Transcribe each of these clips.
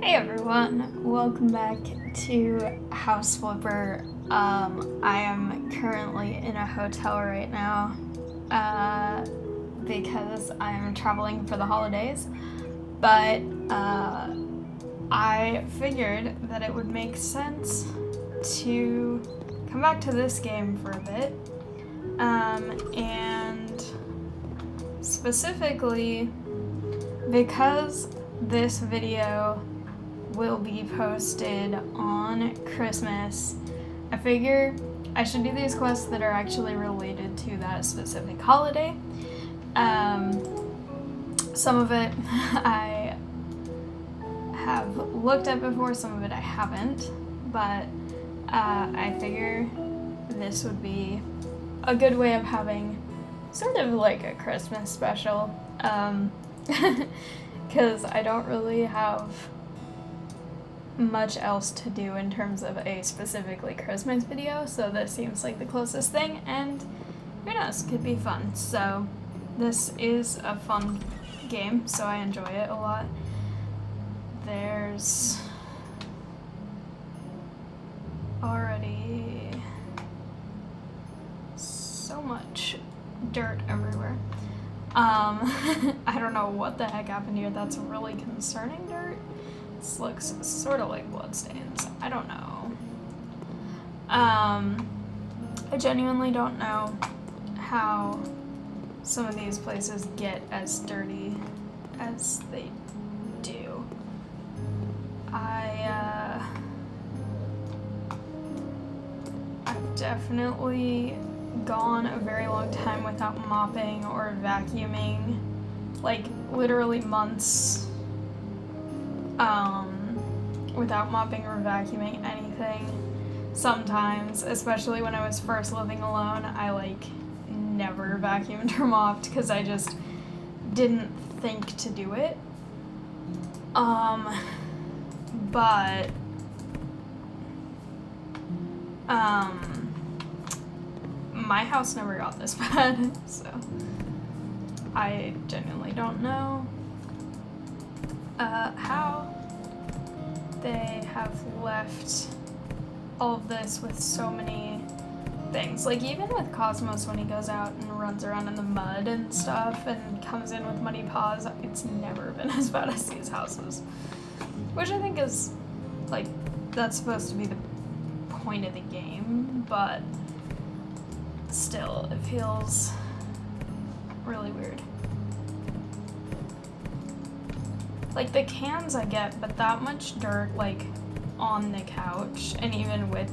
Hey everyone, welcome back to House Flipper. I am currently in a hotel right now because I am traveling for the holidays, but I figured that it would make sense to come back to this game for a bit, and specifically because this video will be posted on Christmas, I figure I should do these quests that are actually related to that specific holiday. Some of it I have looked at before, some of it I haven't, but I figure this would be a good way of having sort of like a Christmas special, because I don't really have much else to do in terms of a specifically Christmas video, so this seems like the closest thing, and who knows, could be fun. So this is a fun game, so I enjoy it a lot. There's already so much dirt everywhere. I don't know what the heck happened here. That's really concerning dirt. This looks sort of like bloodstains. I don't know. I genuinely don't know how some of these places get as dirty as they do. I've definitely gone a very long time without mopping or vacuuming, like literally months, without mopping or vacuuming anything. Sometimes, especially when I was first living alone, I never vacuumed or mopped because I just didn't think to do it. But my house never got this bad, so I genuinely don't know how they have left all of this with so many things. Like, even with Cosmos, when he goes out and runs around in the mud and stuff and comes in with muddy paws, it's never been as bad as these houses. Which I think is, that's supposed to be the point of the game, but still, it feels really weird. Like, the cans I get, but that much dirt, on the couch, and even with,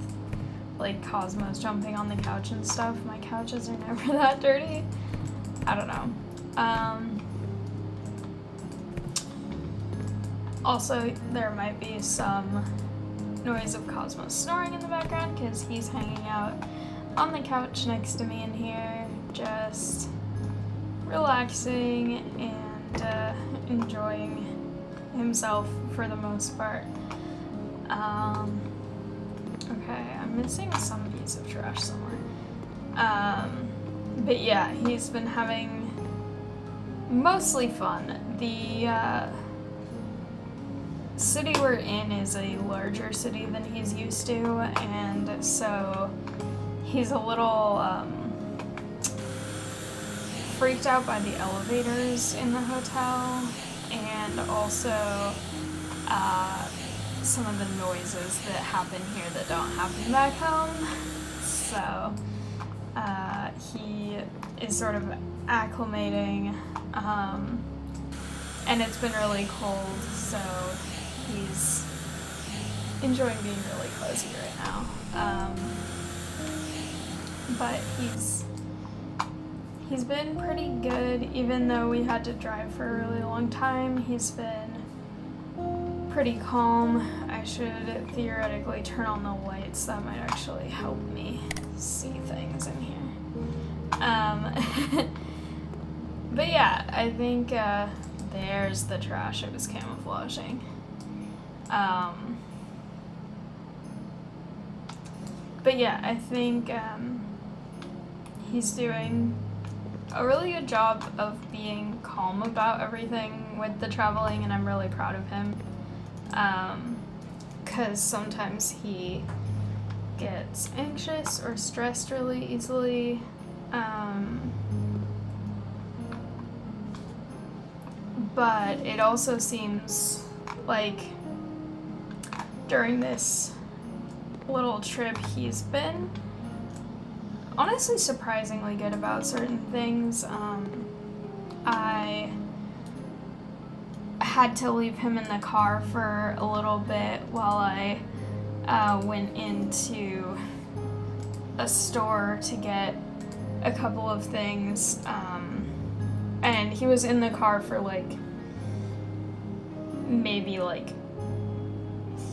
Cosmos jumping on the couch and stuff, my couches are never that dirty. I don't know. Also, there might be some noise of Cosmos snoring in the background, because he's hanging out on the couch next to me in here, just relaxing and enjoying himself for the most part. Okay, I'm missing some piece of trash somewhere. But yeah, he's been having mostly fun. The city we're in is a larger city than he's used to, and so he's a little freaked out by the elevators in the hotel, and also some of the noises that happen here that don't happen back home. So he is sort of acclimating, and it's been really cold, so he's enjoying being really cozy right now. But he's been pretty good, even though we had to drive for a really long time. He's been pretty calm. I should theoretically turn on the lights. That might actually help me see things in here. But yeah, I think there's the trash it was camouflaging. But yeah, I think he's doing a really good job of being calm about everything with the traveling, and I'm really proud of him. because sometimes he gets anxious or stressed really easily. But it also seems like during this little trip he's been honestly surprisingly good about certain things. I had to leave him in the car for a little bit while I went into a store to get a couple of things, and he was in the car for maybe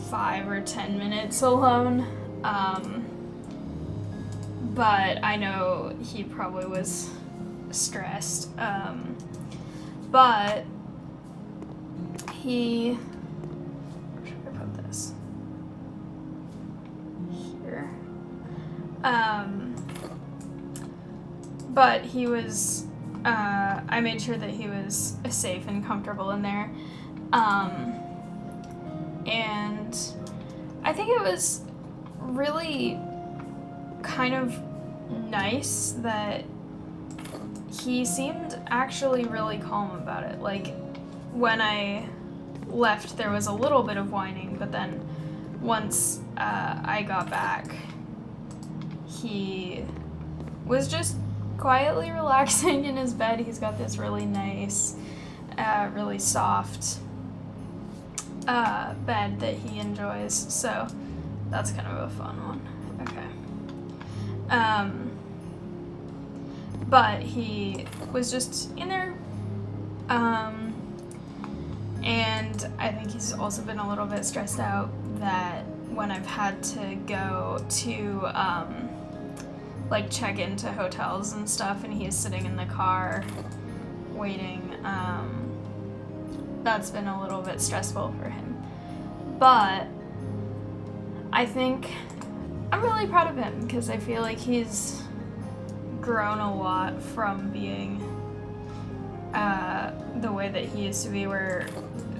5 or 10 minutes alone, but I know he probably was stressed, but he, where should I put this? Here. But he was, I made sure that he was safe and comfortable in there. And I think it was really kind of nice that he seemed actually really calm about it. When I left, there was a little bit of whining, but then once I got back, he was just quietly relaxing in his bed. He's got this really nice, really soft bed that he enjoys, so that's kind of a fun one. Okay. But he was just in there, and I think he's also been a little bit stressed out that when I've had to go to check into hotels and stuff, and he's sitting in the car waiting, that's been a little bit stressful for him. But I think I'm really proud of him because I feel like he's grown a lot from being the way that he used to be, where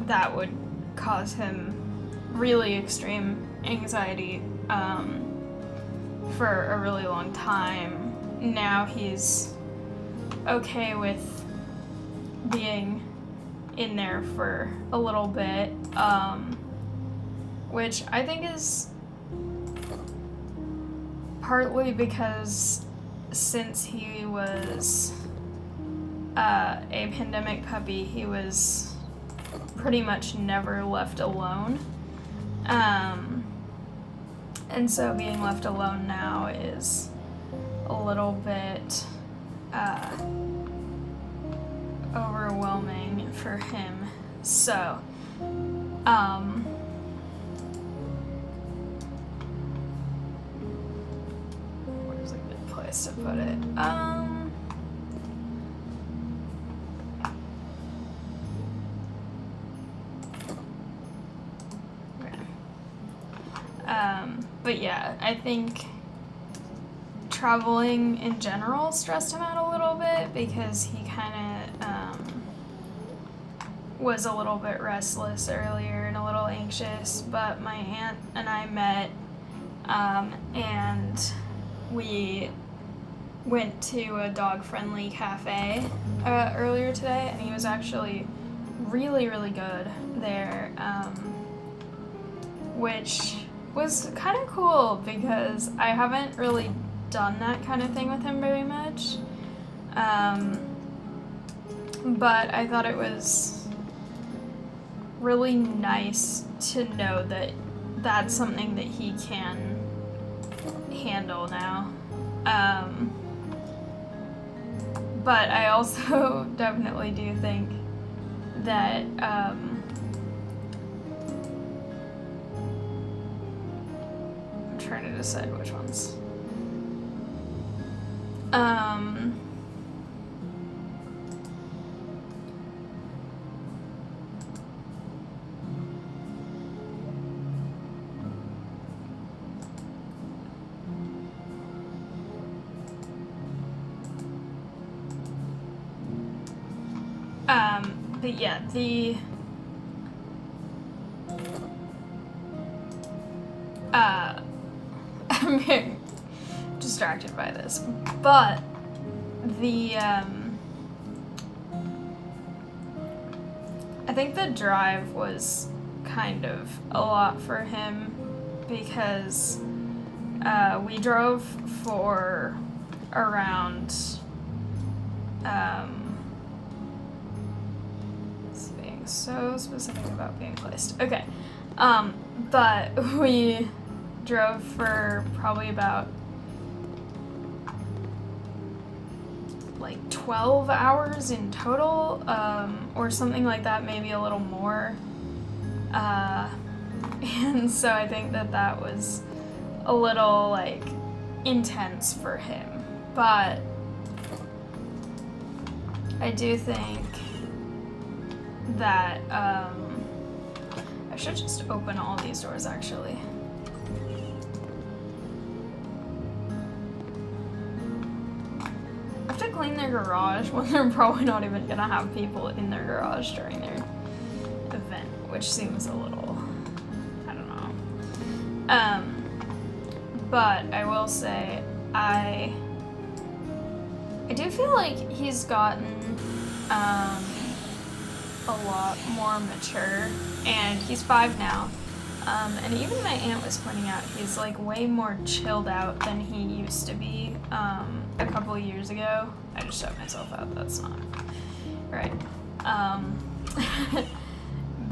that would cause him really extreme anxiety for a really long time. Now he's okay with being in there for a little bit, which I think is partly because since he was a pandemic puppy, he was pretty much never left alone. And so being left alone now is a little bit overwhelming for him. So, where's a good place to put it? But yeah, I think traveling in general stressed him out a little bit because he kind of was a little bit restless earlier and a little anxious. But my aunt and I met, and we went to a dog-friendly cafe earlier today, and he was actually really, really good there, which was kind of cool because I haven't really done that kind of thing with him very much. But I thought it was really nice to know that that's something that he can handle now. But I also definitely do think that I'm trying to decide which ones. But yeah, I'm being distracted by this, but the I think the drive was kind of a lot for him because we drove for around it's being so specific about being placed. Okay. But we drove for probably about like 12 hours in total, or something like that, maybe a little more. And so I think that was a little like intense for him. But I do think that I should just open all these doors actually. I have to clean their garage when they're probably not even gonna have people in their garage during their event, which seems a little, I don't know. But I will say I do feel like he's gotten a lot more mature, and he's 5 now. And even my aunt was pointing out he's like way more chilled out than he used to be a couple of years ago. I just shut myself out. That's not right.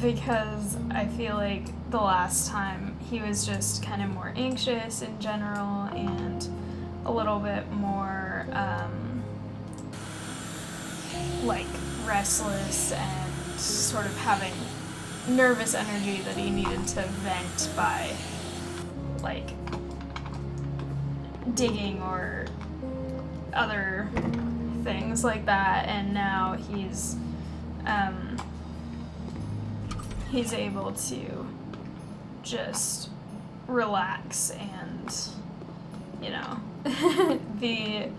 Because I feel like the last time he was just kind of more anxious in general and a little bit more like restless and sort of having nervous energy that he needed to vent by like digging or other things like that, and now he's able to just relax and, you know, be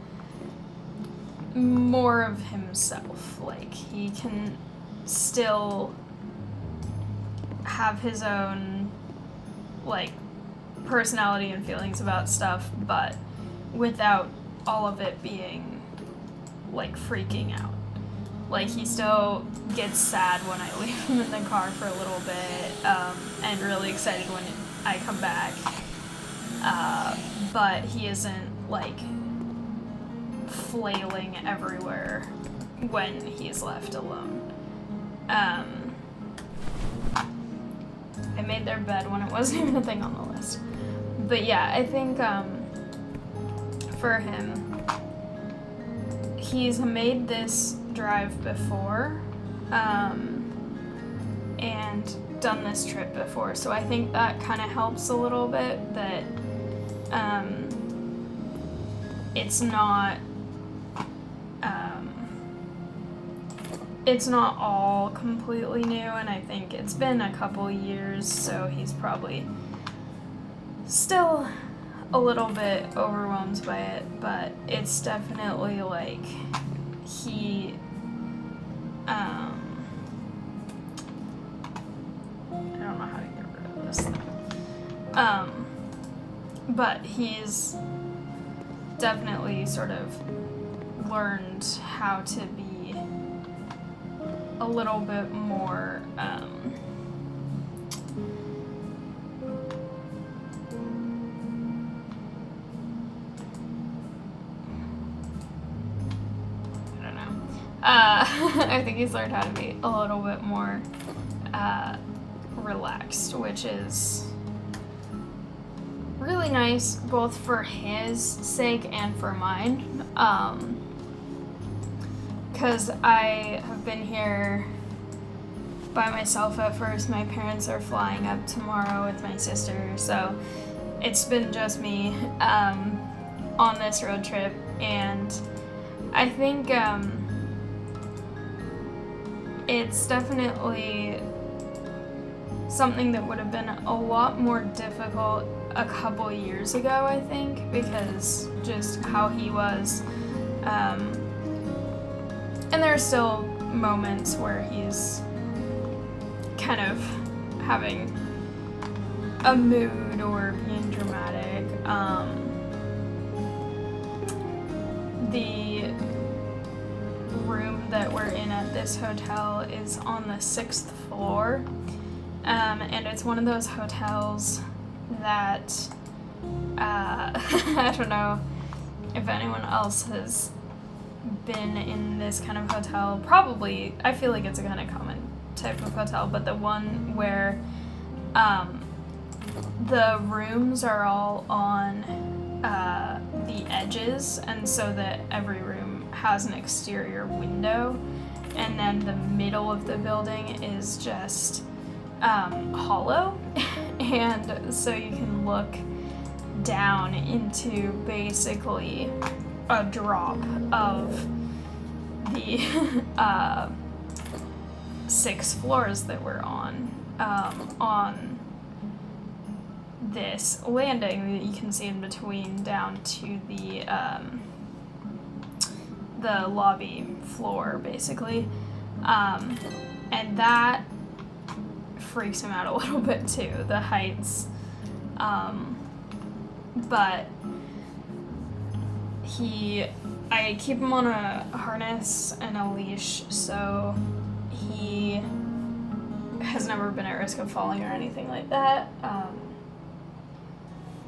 more of himself. Like, he can still have his own, like, personality and feelings about stuff, but without all of it being, like, freaking out. Like, he still gets sad when I leave him in the car for a little bit, and really excited when I come back. But he isn't, like, flailing everywhere when he's left alone. I made their bed when it wasn't even a thing on the list. But yeah, I think for him, he's made this drive before, and done this trip before, so I think that kind of helps a little bit, that it's not all completely new, and I think it's been a couple years, so he's probably still a little bit overwhelmed by it, but it's definitely like he I don't know how to get rid of this thing. But he's definitely sort of learned how to be a little bit more I don't know. I think he's learned how to be a little bit more relaxed, which is really nice, both for his sake and for mine. Because I have been here by myself at first. My parents are flying up tomorrow with my sister, so it's been just me on this road trip, and I think it's definitely something that would have been a lot more difficult a couple years ago, I think, because just how he was. And there are still moments where he's kind of having a mood or being dramatic. The room that we're in at this hotel is on the 6th floor, and it's one of those hotels that I don't know if anyone else has been in this kind of hotel. Probably, I feel like it's a kind of common type of hotel, but the one where the rooms are all on the edges, and so that every room has an exterior window, and then the middle of the building is just hollow, and so you can look down into basically a drop of the 6 floors that we're on this landing that you can see in between down to the lobby floor, basically. And that freaks him out a little bit too, the heights. But I keep him on a harness and a leash, so he has never been at risk of falling or anything like that.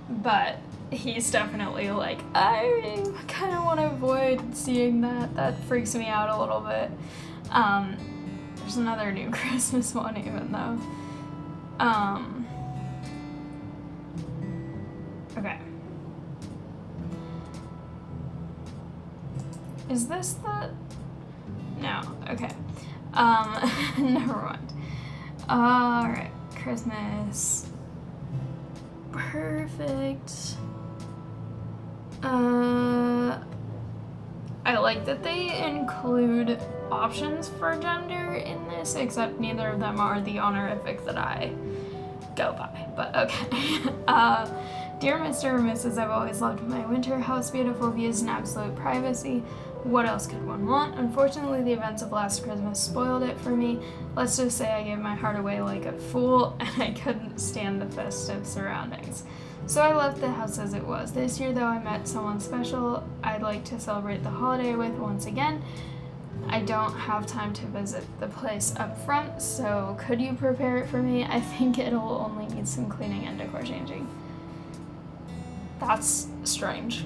But he's definitely like, I kind of want to avoid seeing that. That freaks me out a little bit. There's another new Christmas one even though. Okay. Is this the... No, okay. Never mind. Alright, Christmas. Perfect. I like that they include options for gender in this, except neither of them are the honorific that I go by, but okay. Dear Mr. or Mrs., I've always loved my winter house, beautiful views and absolute privacy. What else could one want? Unfortunately, the events of last Christmas spoiled it for me. Let's just say I gave my heart away like a fool, and I couldn't stand the festive surroundings. So I left the house as it was. This year, though, I met someone special I'd like to celebrate the holiday with once again. I don't have time to visit the place up front, so could you prepare it for me? I think it'll only need some cleaning and decor changing. That's strange.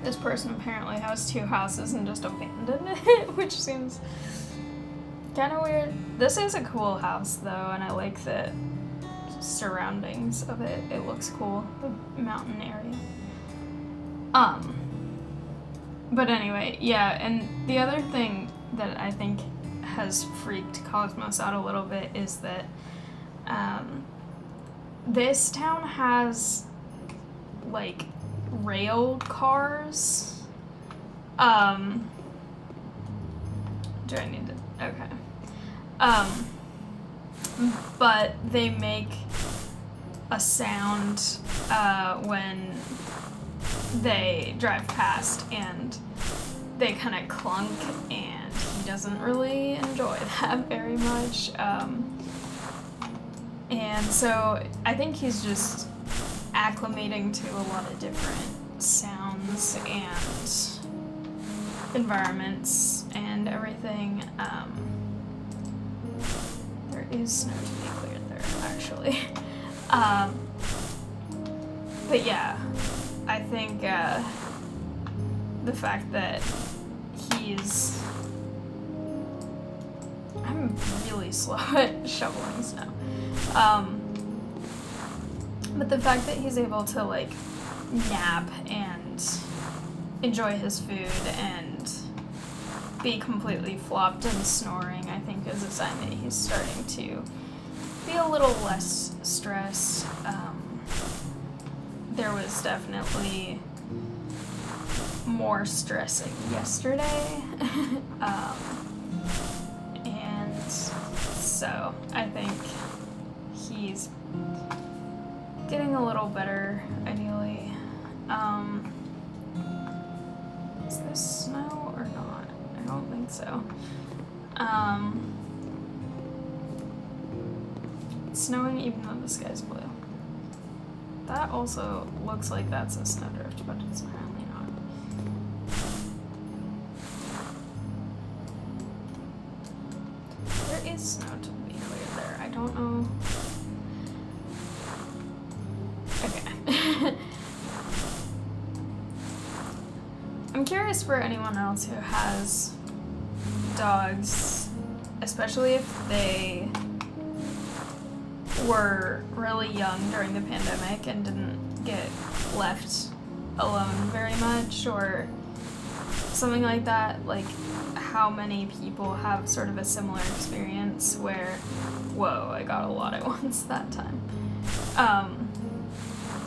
This person apparently has 2 houses and just abandoned it, which seems kind of weird. This is a cool house though, and I like the surroundings of it. It looks cool, the mountain area. But anyway, yeah, and the other thing that I think has freaked Cosmos out a little bit is that this town has like rail cars. Do I need to? Okay. But they make a sound when they drive past, and they kind of clunk, and he doesn't really enjoy that very much. And so I think he's just acclimating to a lot of different sounds and environments and everything. There is snow to be cleared there, actually. But yeah, I think the fact that I'm really slow at shoveling snow. But the fact that he's able to like nap and enjoy his food and be completely flopped and snoring, I think is a sign that he's starting to be a little less stressed. There was definitely more stressing yesterday. And so I think he's getting a little better, ideally. Is this snow or not? I don't think so. snowing even though the sky's blue. That also looks like that's a snowdrift, but it's apparently not. There is snow to be cleared there. I don't know. Okay. I'm curious for anyone else who has dogs, especially if they were really young during the pandemic and didn't get left alone very much or something like that, like how many people have sort of a similar experience where, whoa, I got a lot at once that time,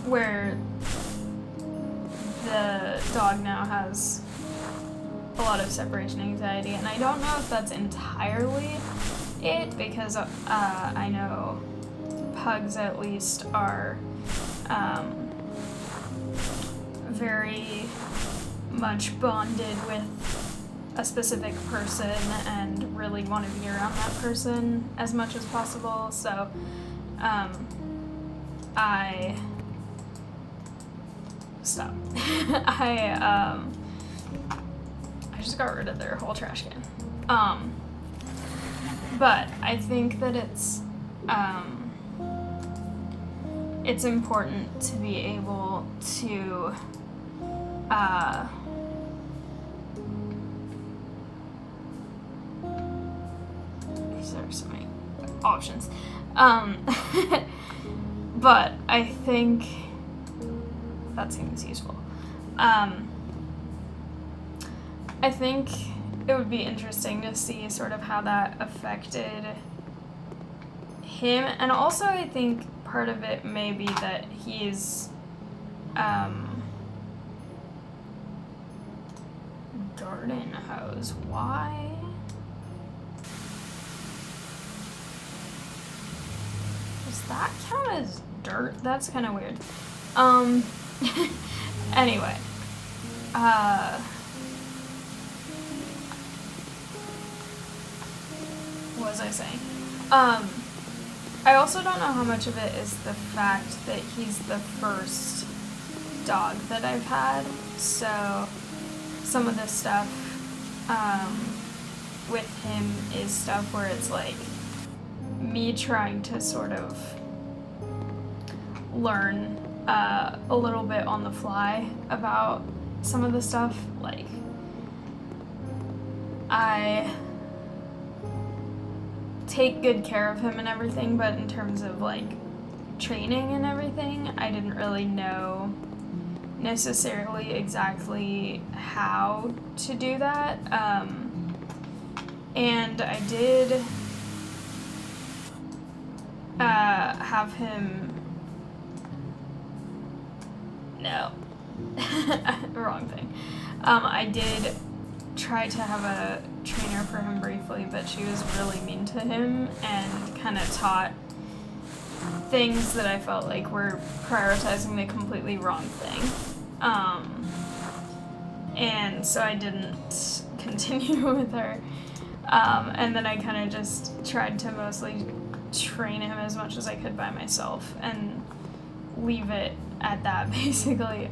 where the dog now has a lot of separation anxiety, and I don't know if that's entirely it, because I know pugs at least are very much bonded with a specific person and really want to be around that person as much as possible. So I just got rid of their whole trash can. But I think that it's important to be able to these are so many options. But I think that seems useful. I think it would be interesting to see sort of how that affected him, and also I think part of it may be that he's garden hose. Why? Does that count as dirt? That's kind of weird. Anyway, what was I saying? I also don't know how much of it is the fact that he's the first dog that I've had, so some of this stuff with him is stuff where it's like me trying to sort of learn a little bit on the fly about some of the stuff. Like, I take good care of him and everything, but in terms of like training and everything, I didn't really know necessarily exactly how to do that. And I did have him, no, wrong thing. I did try to have a trainer for him briefly, but she was really mean to him and kind of taught things that I felt like were prioritizing the completely wrong thing. And so I didn't continue with her. And then I kind of just tried to mostly train him as much as I could by myself and leave it at that, basically.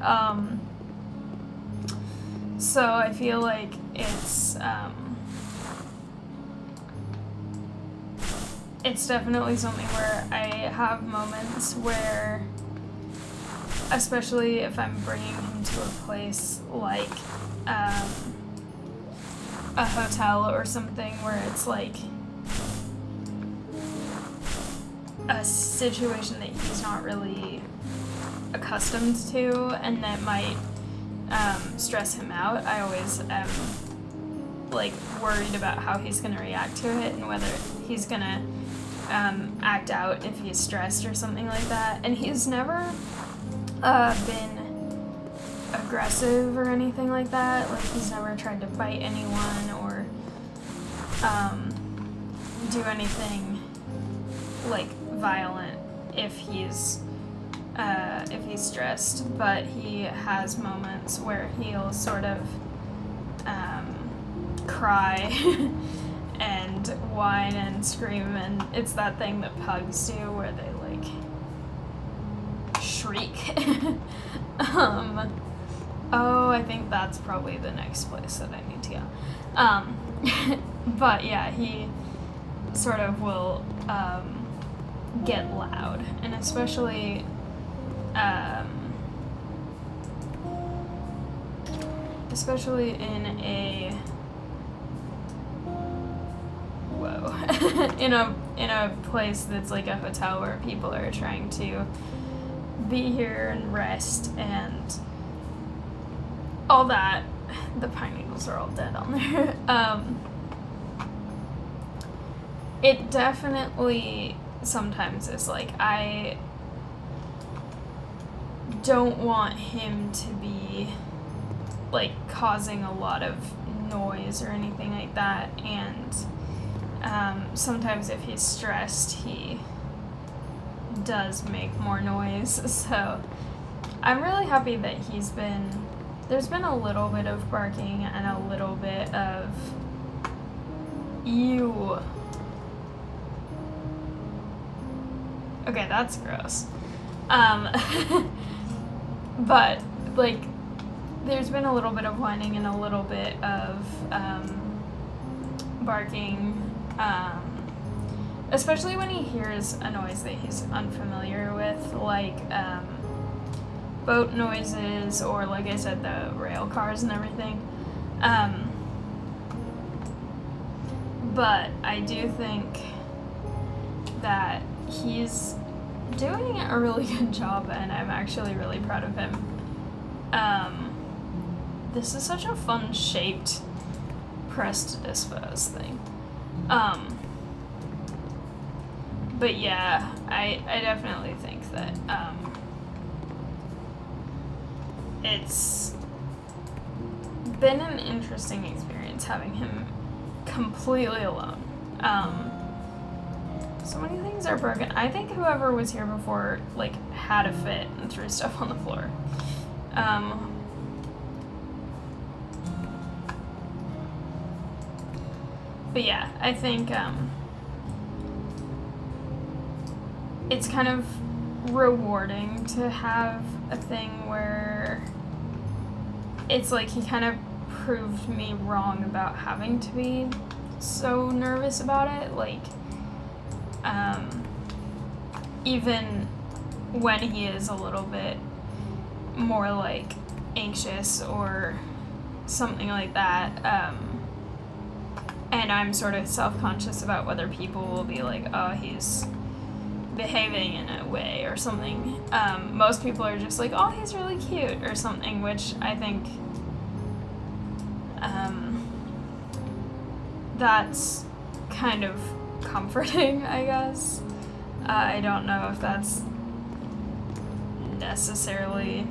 So I feel like it's definitely something where I have moments where, especially if I'm bringing him to a place like a hotel or something where it's like a situation that he's not really accustomed to and that might stress him out, I always am like worried about how he's gonna react to it and whether he's gonna act out if he's stressed or something like that. And he's never been aggressive or anything like that. Like, he's never tried to bite anyone or do anything like violent if he's stressed, but he has moments where he'll sort of cry and and whine and scream, and it's that thing that pugs do where they like shriek. Oh, I think that's probably the next place that I need to go. But yeah, he sort of will get loud, and especially in a in a place that's like a hotel where people are trying to be here and rest and all that. The pine needles are all dead on there. It definitely sometimes is like, I don't want him to be like causing a lot of noise or anything like that, and sometimes if he's stressed he does make more noise. So I'm really happy that there's been a little bit of barking and a little bit of ew. Okay, that's gross. But like there's been a little bit of whining and a little bit of barking, especially when he hears a noise that he's unfamiliar with, like boat noises, or like I said, the rail cars and everything. But I do think that he's doing a really good job, and I'm actually really proud of him. This is such a fun shaped press to dispose thing. But yeah, I definitely think that it's been an interesting experience having him completely alone. So many things are broken. I think whoever was here before like had a fit and threw stuff on the floor. But yeah, I think it's kind of rewarding to have a thing where it's like he kind of proved me wrong about having to be so nervous about it. Like, even when he is a little bit more like anxious or something like that, and I'm sort of self-conscious about whether people will be like, oh, he's behaving in a way or something. Most people are just like, oh, he's really cute or something, which I think that's kind of comforting, I guess. I don't know if that's necessarily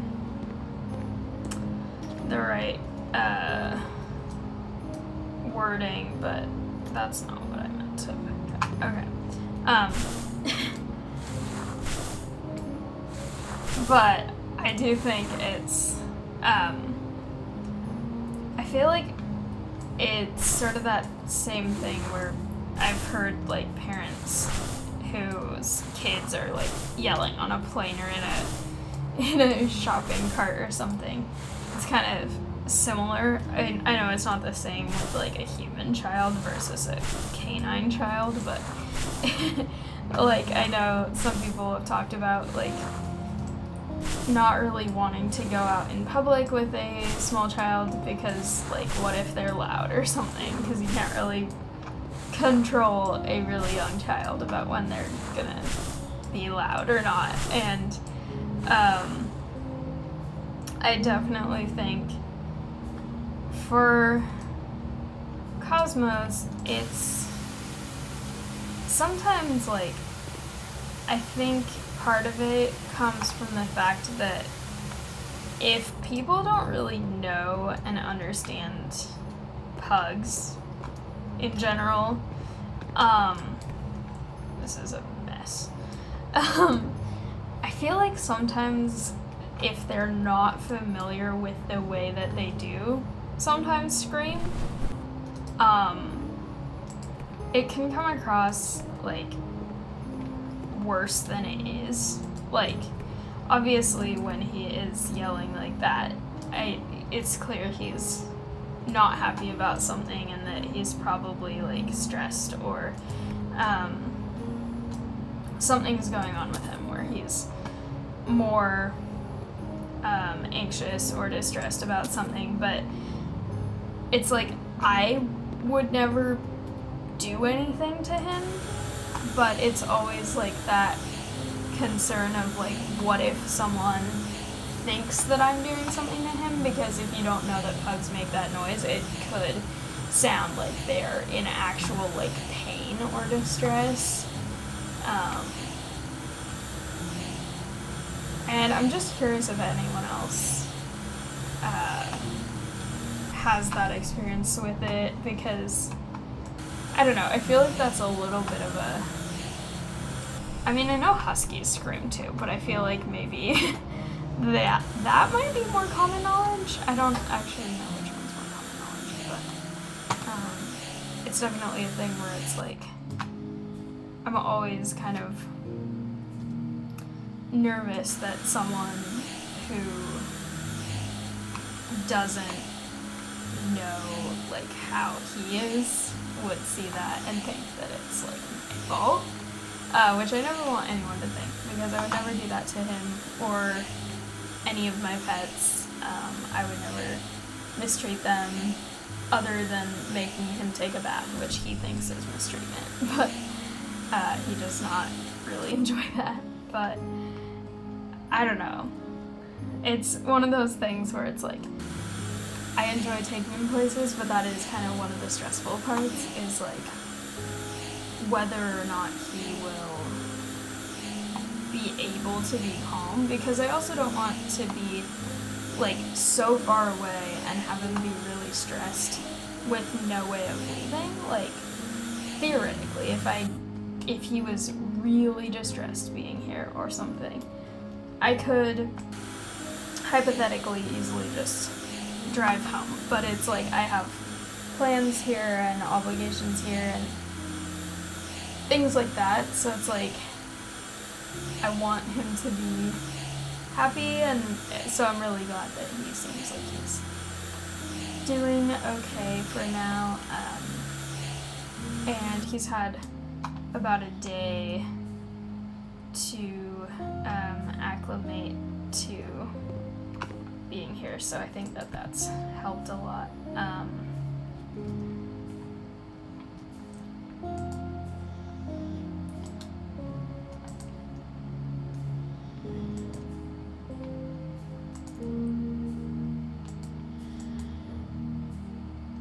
the right wording, but that's not what I meant to. Okay. But I do think it's, I feel like it's sort of that same thing where I've heard like parents whose kids are like yelling on a plane or in a shopping cart or something. It's kind of similar. I know it's not the same with like a human child versus a canine child, but like I know some people have talked about like not really wanting to go out in public with a small child because like what if they're loud or something, because you can't really control a really young child about when they're gonna be loud or not. And I definitely think for Cosmos, it's sometimes like, I think part of it comes from the fact that if people don't really know and understand pugs in general, this is a mess. I feel like sometimes if they're not familiar with the way that they do sometimes scream, it can come across like worse than it is. Like, obviously when he is yelling like that, it's clear he's not happy about something and that he's probably like stressed or something's going on with him where he's more anxious or distressed about something. But it's like I would never do anything to him, but it's always like that concern of like, what if someone thinks that I'm doing something to him? Because if you don't know that pugs make that noise, it could sound like they're in actual like pain or distress. And I'm just curious if anyone else has that experience with it, because I don't know, I feel like that's a little bit of a, I mean, I know huskies scream too, but I feel like maybe that might be more common knowledge. I don't actually know which one's more common knowledge, but it's definitely a thing where it's like, I'm always kind of nervous that someone who doesn't know like how he is would see that and think that it's like my fault, which I never want anyone to think, because I would never do that to him or any of my pets. I would never mistreat them other than making him take a bath, which he thinks is mistreatment, but he does not really enjoy that. But I don't know. It's one of those things where it's like, I enjoy taking him places, but that is kind of one of the stressful parts, is like whether or not he will be able to be calm, because I also don't want to be like so far away and have him be really stressed with no way of leaving. Like, theoretically, if he was really distressed being here or something, I could hypothetically easily just drive home, but it's like I have plans here and obligations here and things like that, so it's like I want him to be happy, and so I'm really glad that he seems like he's doing okay for now, and he's had about a day to acclimate to being here, so I think that that's helped a lot.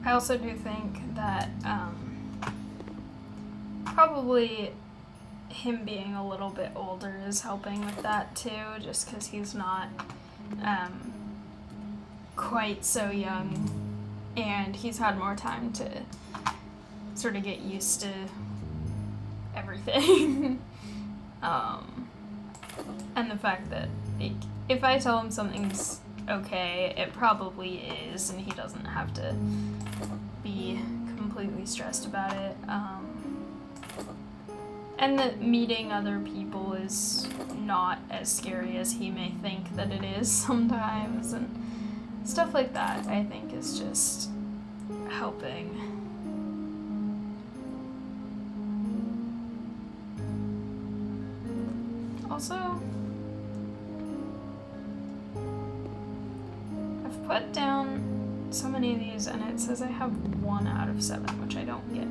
I also do think that probably him being a little bit older is helping with that too, just because he's not quite so young, and he's had more time to sort of get used to everything. And the fact that if I tell him something's okay, it probably is, and he doesn't have to be completely stressed about it. And that meeting other people is not as scary as he may think that it is sometimes, and stuff like that, I think, is just helping. Also, I've put down so many of these and it says I have 1 out of 7, which I don't get.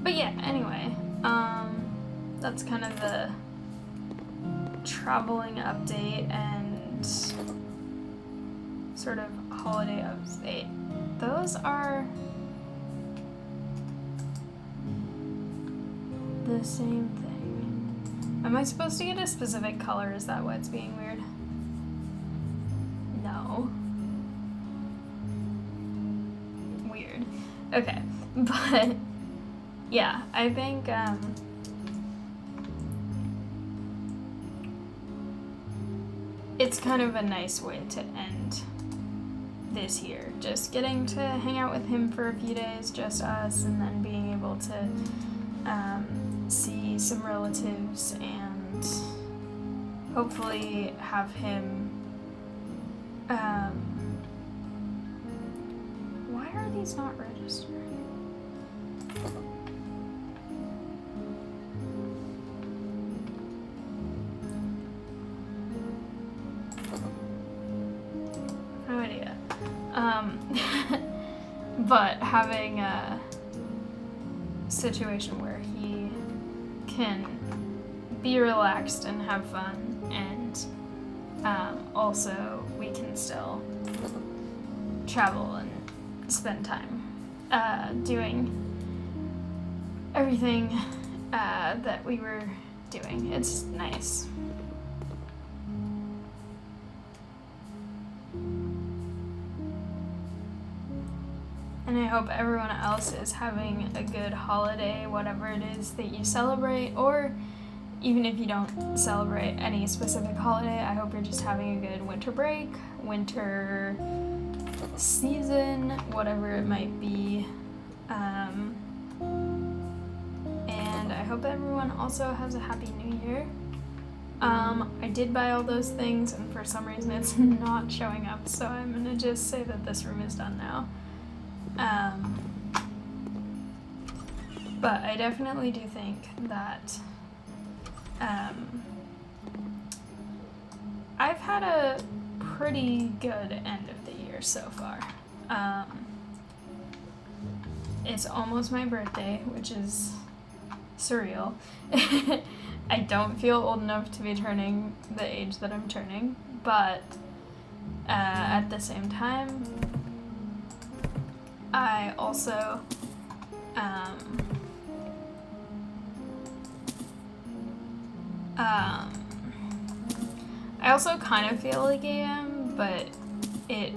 But yeah, anyway, that's kind of the traveling update and sort of holiday update. Those are the same thing. Am I supposed to get a specific color? Is that why it's being weird? No. Weird. Okay, but yeah, I think it's kind of a nice way to end this year. Just getting to hang out with him for a few days, just us, and then being able to see some relatives and hopefully have him. Why are these not registered? No idea. But having a situation where he can be relaxed and have fun, and also we can still travel and spend time doing everything that we were doing. It's nice. And I hope everyone else is having a good holiday, whatever it is that you celebrate, or even if you don't celebrate any specific holiday, I hope you're just having a good winter break, winter season, whatever it might be. And I hope everyone also has a happy new year. I did buy all those things, and for some reason it's not showing up, so I'm gonna just say that this room is done now. But I definitely do think that I've had a pretty good end of the year so far. It's almost my birthday, which is surreal. I don't feel old enough to be turning the age that I'm turning, but at the same time, I also kind of feel like I am, but it's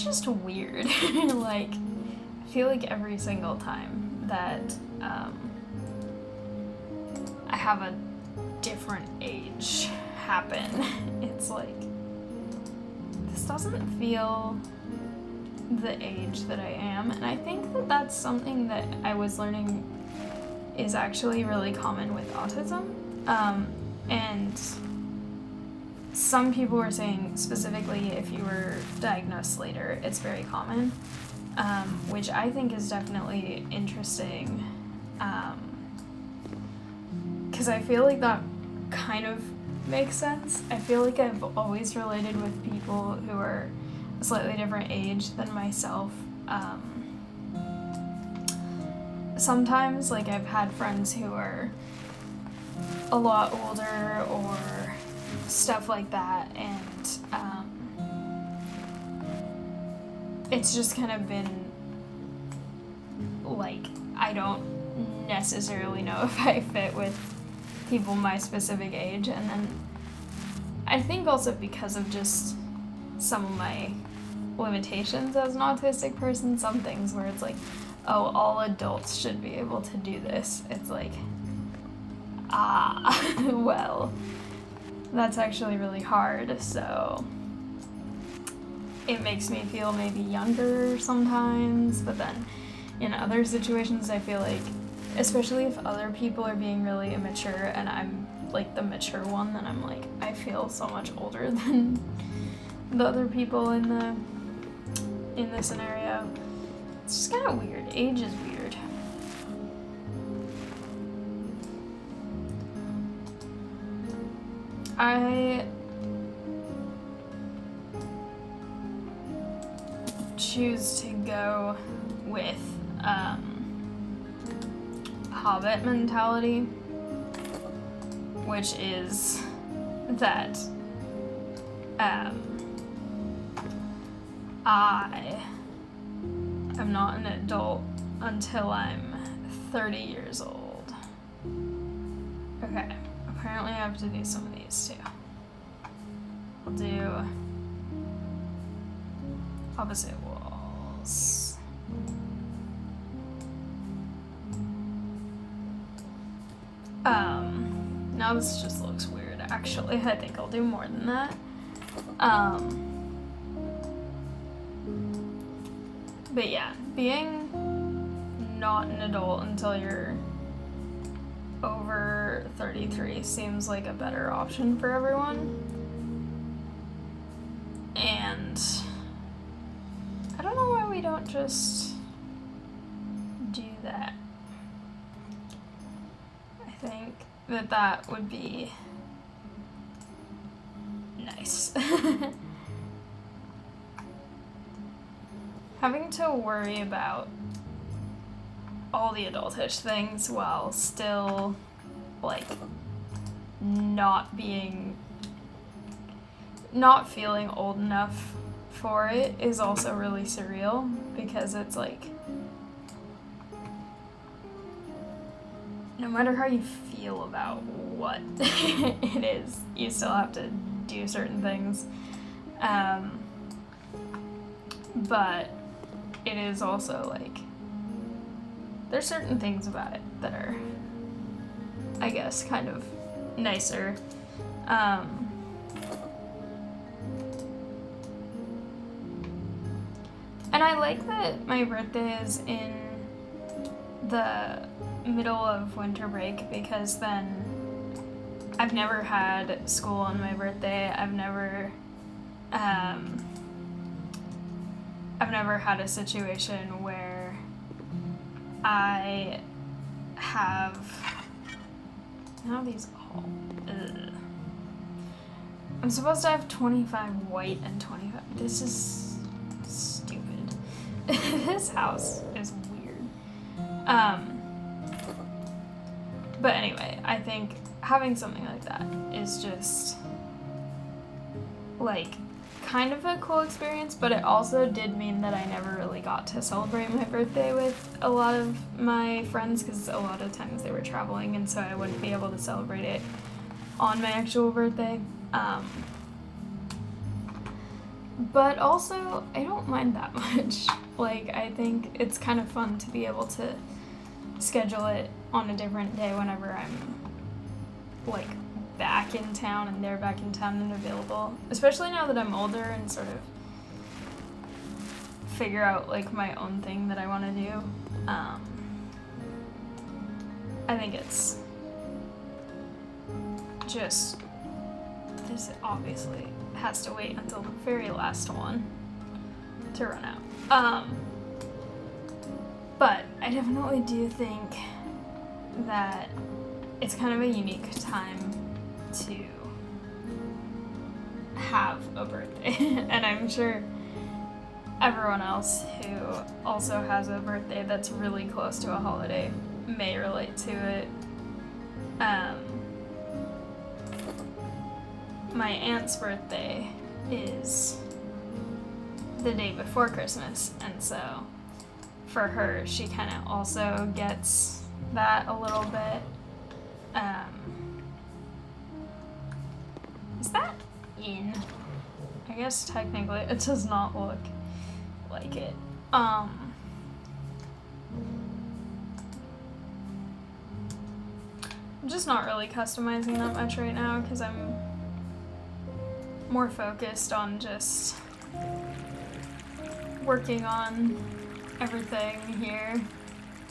just weird. Like, I feel like every single time that I have a different age happen, it's like, this doesn't feel the age that I am, and I think that that's something that I was learning is actually really common with autism, and some people were saying specifically if you were diagnosed later, it's very common, which I think is definitely interesting, because I feel like that kind of makes sense. I feel like I've always related with people who are a slightly different age than myself. Sometimes, like, I've had friends who are a lot older or stuff like that, and it's just kind of been like, I don't necessarily know if I fit with people my specific age, and then I think also because of just some of my limitations as an autistic person, some things where it's like, oh, all adults should be able to do this. It's like, well, that's actually really hard, so it makes me feel maybe younger sometimes, but then in other situations I feel like, especially if other people are being really immature and I'm like the mature one, then I'm like, I feel so much older than the other people in the scenario. It's just kind of weird. Age is weird. I choose to go with Hobbit mentality, which is that I am not an adult until I'm 30 years old. Okay, apparently I have to do some of these too. We'll do opposite walls. Now this just looks weird, actually. I think I'll do more than that. But yeah, being not an adult until you're over 33 seems like a better option for everyone. And I don't know why we don't just do that. I think that would be nice. Having to worry about all the adultish things while still, like, not feeling old enough for it is also really surreal, because it's like, no matter how you feel about what it is, you still have to do certain things. But it is also like, there's certain things about it that are, I guess, kind of nicer. And I like that my birthday is in the middle of winter break, because then I've never had school on my birthday. I've never had a situation where I have, now these all, I'm supposed to have 25 white and 25, this is stupid. This house is weird. But anyway, I think having something like that is just, like, kind of a cool experience, but it also did mean that I never really got to celebrate my birthday with a lot of my friends, because a lot of times they were traveling, and so I wouldn't be able to celebrate it on my actual birthday. But also, I don't mind that much. Like, I think it's kind of fun to be able to schedule it on a different day whenever I'm, like, back in town and they're back in town and available. Especially now that I'm older and sort of figure out, like, my own thing that I want to do. I think it's just, this obviously has to wait until the very last one to run out. But I definitely do think that it's kind of a unique time to have a birthday. And I'm sure everyone else who also has a birthday that's really close to a holiday may relate to it. My aunt's birthday is the day before Christmas, and so for her, she kind of also gets that a little bit. Is that in? I guess technically it does not look like it. I'm just not really customizing that much right now, because I'm more focused on just working on everything here.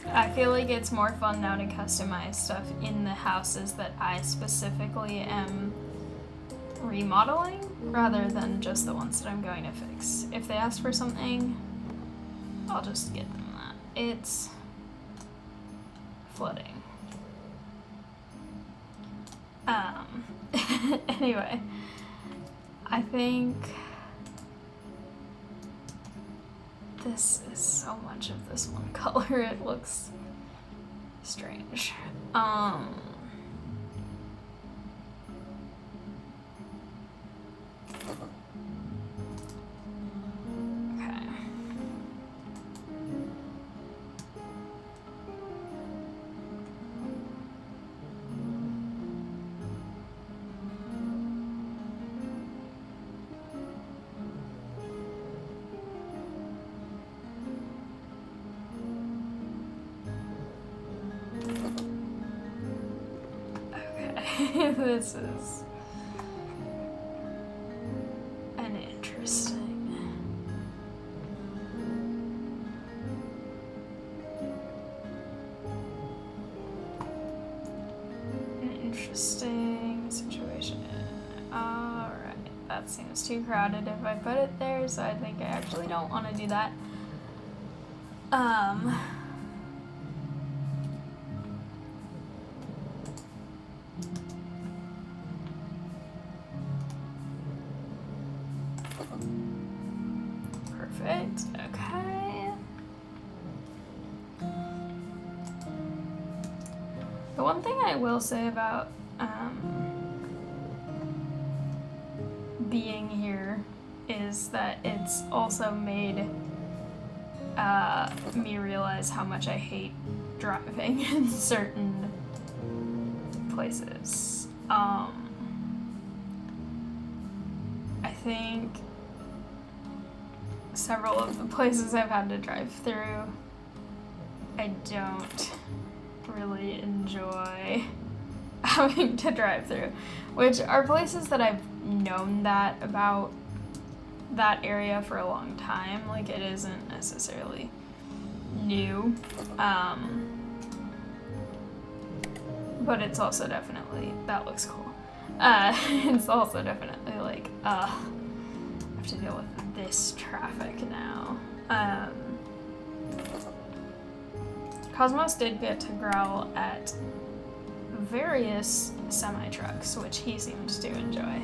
I feel like it's more fun now to customize stuff in the houses that I specifically am remodeling, rather than just the ones that I'm going to fix. If they ask for something, I'll just get them that. It's flooding. Anyway, I think this is so much of this one color, it looks strange. Okay. This is an interesting. Situation. Alright, that seems too crowded if I put it there, so I think I actually don't want to do that. Perfect, okay. The one thing I will say about being here is that it's also made me realize how much I hate driving in certain places. I think several of the places I've had to drive through, I don't really enjoy having to drive through, which are places that I've known that about that area for a long time. Like, it isn't necessarily new, but it's also definitely, that looks cool. It's also definitely like, I have to deal with this traffic now. Cosmos did get to growl at various semi-trucks, which he seems to enjoy.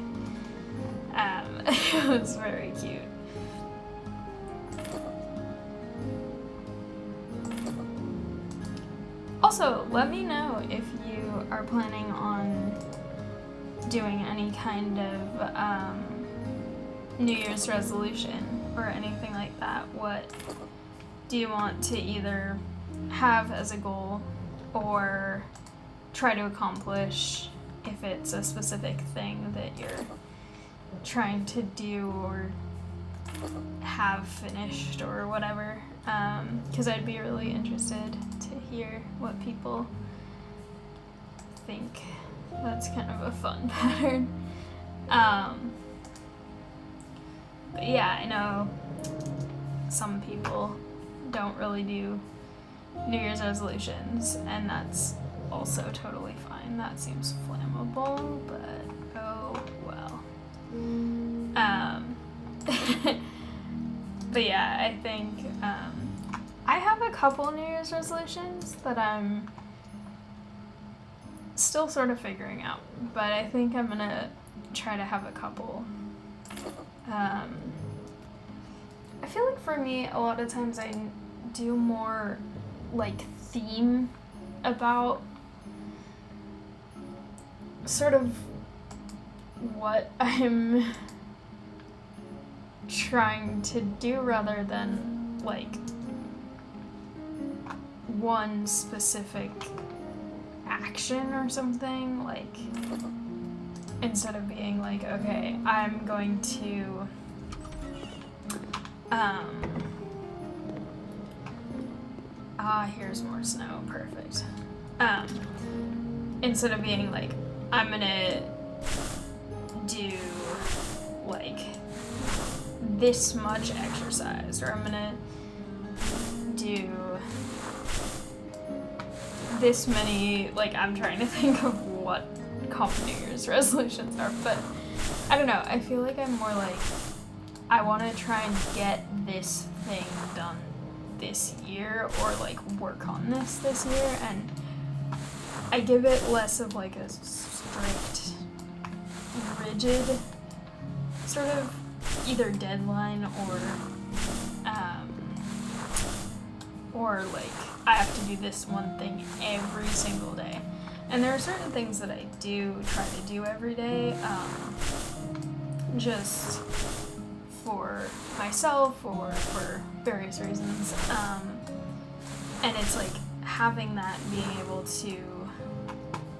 It was very cute. Also, let me know if you are planning on doing any kind of New Year's resolution or anything like that. What do you want to either have as a goal or try to accomplish, if it's a specific thing that you're trying to do or have finished or whatever, because I'd be really interested to hear what people think. That's kind of a fun pattern. But yeah, I know some people don't really do New Year's resolutions, and that's also totally fine. That seems flammable, but oh well. But yeah, I think I have a couple New Year's resolutions that I'm still sort of figuring out, but I think I'm gonna try to have a couple. I feel like for me, a lot of times I do more like theme about sort of what I'm trying to do rather than like one specific action or something. Like, instead of being like, okay, I'm going to here's more snow, perfect. Instead of being like, I'm gonna do like this much exercise, or I'm gonna do this many, like, I'm trying to think of what common New Year's resolutions are, but I don't know, I feel like I'm more like, I want to try and get this thing done this year, or like work on this year, and I give it less of like a strict, rigid sort of either deadline or like I have to do this one thing every single day. And there are certain things that I do try to do every day, just for myself or for various reasons. And it's like having that, being able to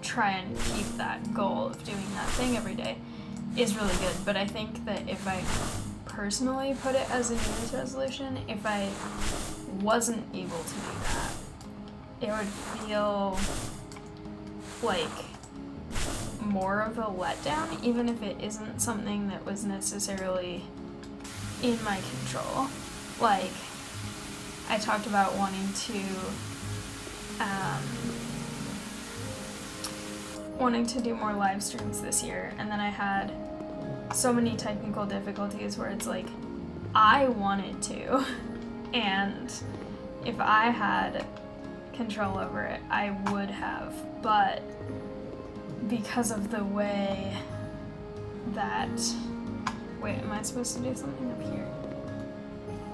try and keep that goal of doing that thing every day is really good. But I think that if I personally put it as a New Year's resolution, if I wasn't able to do that, it would feel like more of a letdown, even if it isn't something that was necessarily in my control. Like, I talked about wanting to do more live streams this year, and then I had so many technical difficulties where it's like, I wanted to, and if I had control over it, I would have, but because of the way that, wait, am I supposed to do something up here?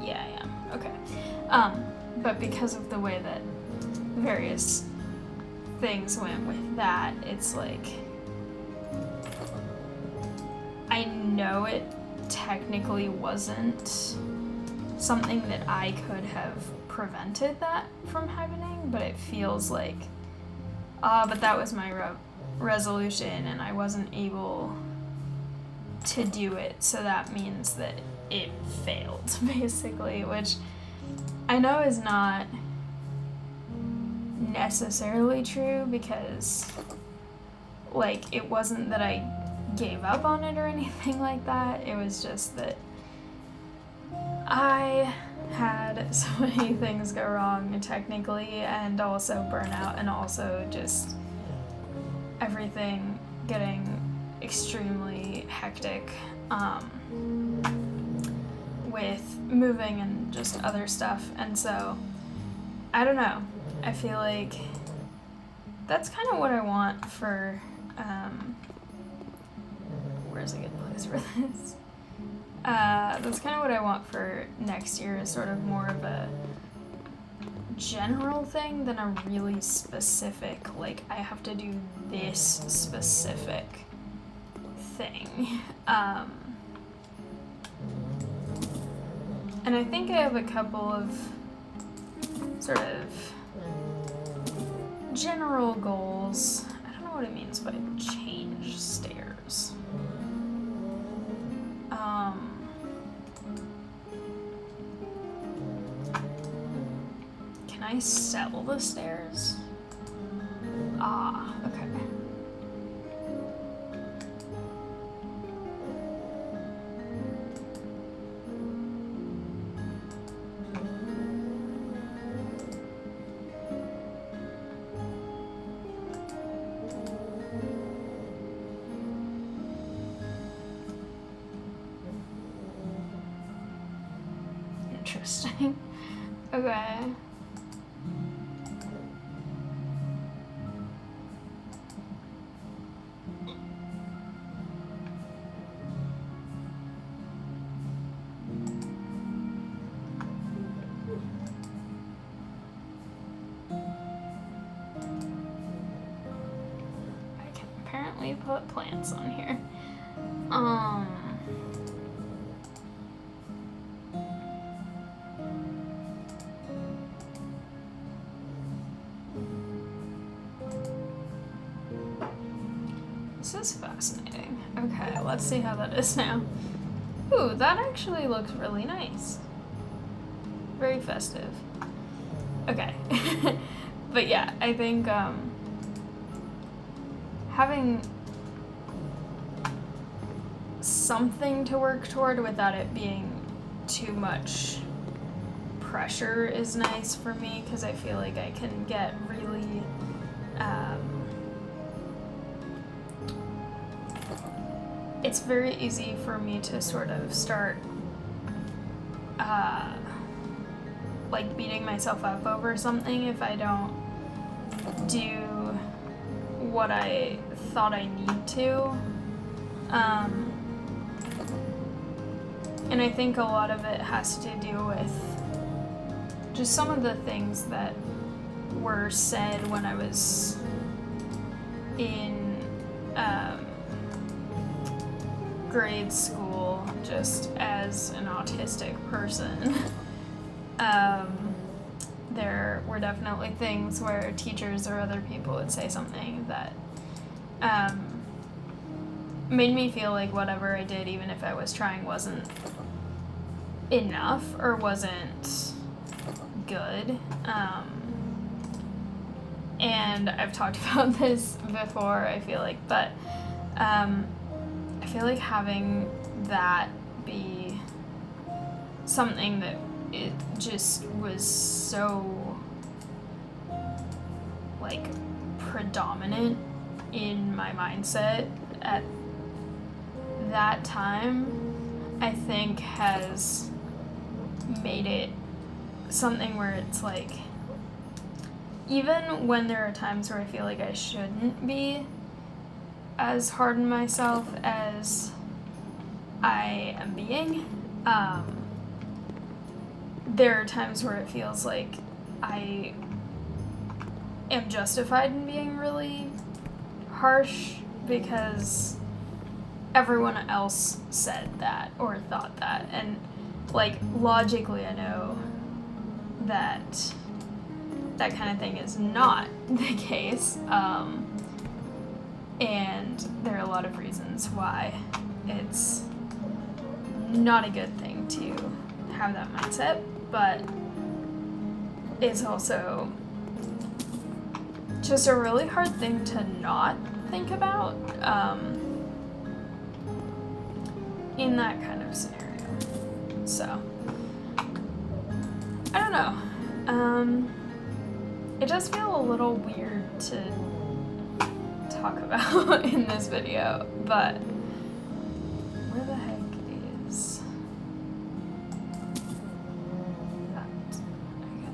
Yeah, I am, okay. But because of the way that various things went with that, it's like, I know it technically wasn't something that I could have prevented that from happening, but it feels like, but that was my resolution and I wasn't able to do it, so that means that it failed, basically, which I know is not necessarily true, because, like, it wasn't that I gave up on it or anything like that. It was just that I had so many things go wrong technically, and also burnout, and also just everything getting extremely hectic with moving and just other stuff. And so, I don't know. I feel like that's kind of what I want for, where's a good place for this? That's kind of what I want for next year, is sort of more of a general thing than a really specific, like, I have to do this specific thing. And I think I have a couple of sort of general goals. I don't know what it means by change stairs. Can I sell the stairs? Ah, okay. Interesting. Okay. I can apparently put plants on here. This is fascinating. Okay, let's see how that is now. Ooh, that actually looks really nice. Very festive. Okay. But yeah, I think having something to work toward without it being too much pressure is nice for me, because I feel like I can get really it's very easy for me to sort of start like beating myself up over something if I don't do what I thought I need to. And I think a lot of it has to do with just some of the things that were said when I was in grade school, just as an autistic person. There were definitely things where teachers or other people would say something that made me feel like whatever I did, even if I was trying, wasn't enough or wasn't good. and I've talked about this before, I feel like, but I feel like having that be something that it just was so, like, predominant in my mindset at that time, I think has made it something where it's like, even when there are times where I feel like I shouldn't be as hard on myself as I am being, there are times where it feels like I am justified in being really harsh because everyone else said that or thought that, and like logically I know that that kind of thing is not the case, and there are a lot of reasons why it's not a good thing to have that mindset, but it's also just a really hard thing to not think about in that kind of scenario. So, I don't know. It does feel a little weird to talk about in this video, but where the heck is that? Okay.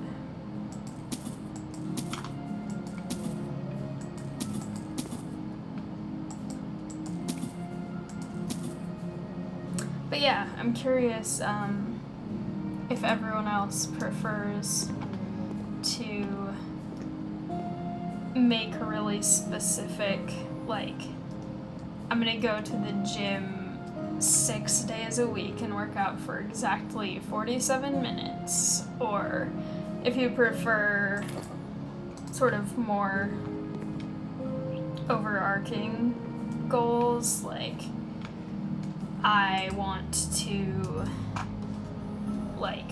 But yeah, I'm curious if everyone else prefers to make a really specific, like, I'm gonna go to the gym 6 days a week and work out for exactly 47 minutes, or if you prefer sort of more overarching goals, like, I want to, like,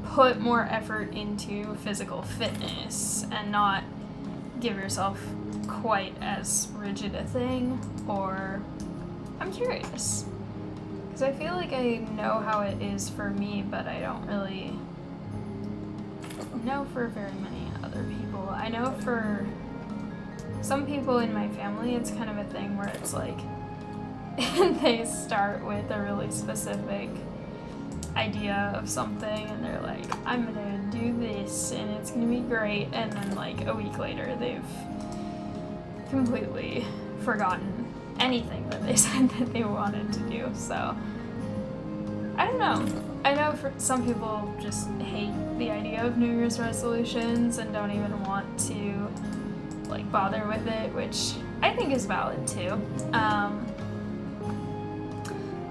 put more effort into physical fitness and not give yourself quite as rigid a thing, or I'm curious, because I feel like I know how it is for me, but I don't really know for very many other people. I know for some people in my family it's kind of a thing where it's like they start with a really specific idea of something and they're like, I'm gonna do this and it's gonna be great, and then like a week later they've completely forgotten anything that they said that they wanted to do. So I don't know. I know for some people just hate the idea of New Year's resolutions and don't even want to like bother with it, which I think is valid too.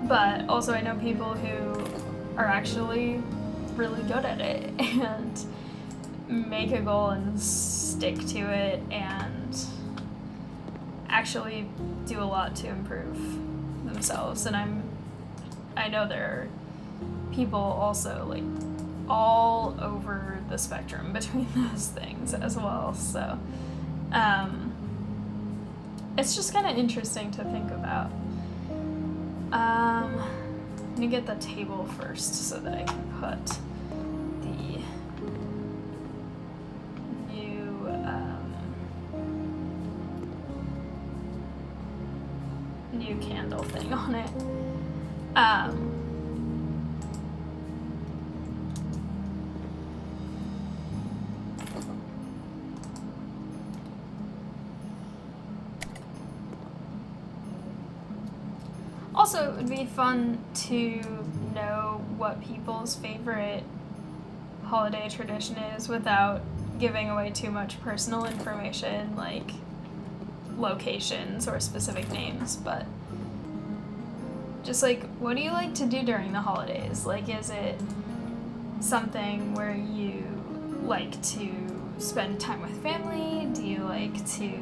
But also I know people who are actually really good at it and make a goal and stick to it and actually do a lot to improve themselves. And I know there are people also like all over the spectrum between those things as well. So it's just kind of interesting to think about. I'm gonna get the table first so that I can put the new candle thing on it. Also, it would be fun to know what people's favorite holiday tradition is without giving away too much personal information, like locations or specific names, but just like, what do you like to do during the holidays? Like, is it something where you like to spend time with family? Do you like to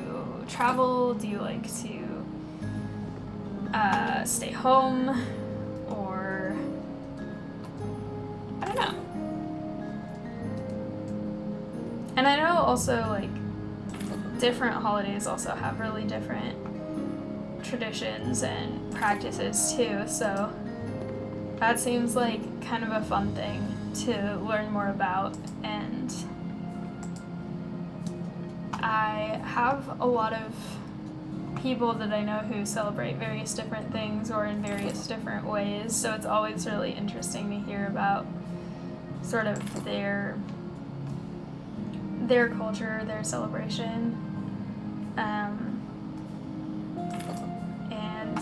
travel? Do you like to stay home? Or I don't know. And I know also, like, different holidays also have really different traditions and practices too, so that seems like kind of a fun thing to learn more about. And I have a lot of people that I know who celebrate various different things or in various different ways, so it's always really interesting to hear about sort of their culture, their celebration. And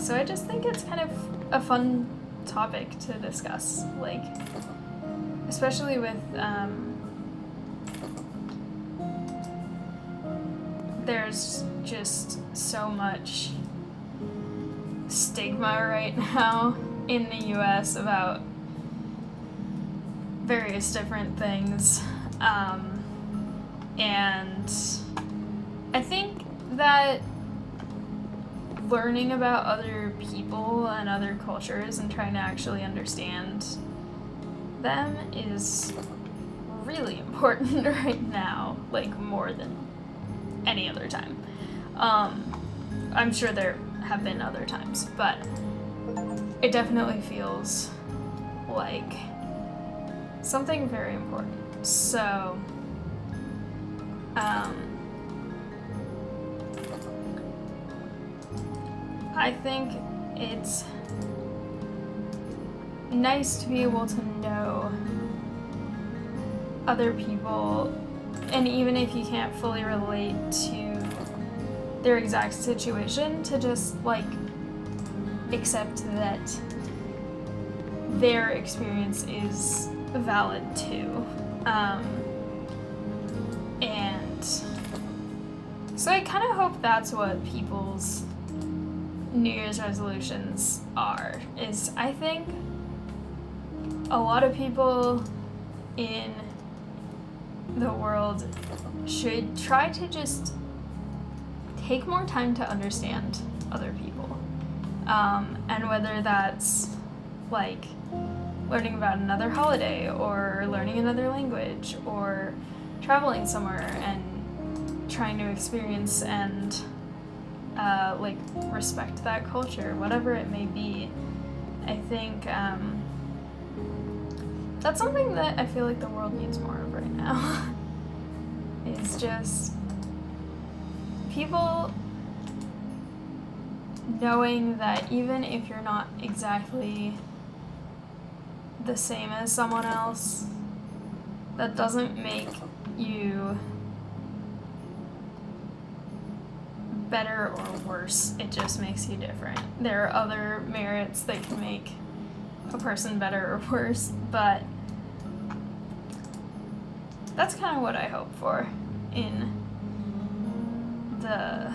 so I just think it's kind of a fun topic to discuss, like, especially with there's just so much stigma right now in the US about various different things, and I think that learning about other people and other cultures and trying to actually understand them is really important right now, like more than any other time. I'm sure there have been other times, but it definitely feels like something very important. So, I think it's nice to be able to know other people, and even if you can't fully relate to their exact situation, to just like accept that their experience is valid too. And so I kind of hope that's what people's New Year's resolutions are, is I think a lot of people in the world should try to just take more time to understand other people. And whether that's like learning about another holiday or learning another language or traveling somewhere and trying to experience and like respect that culture, whatever it may be. I think that's something that I feel like the world needs more of right now. Is just people knowing that even if you're not exactly the same as someone else, that doesn't make you better or worse. It just makes you different. There are other merits that can make a person better or worse, but that's kind of what I hope for in the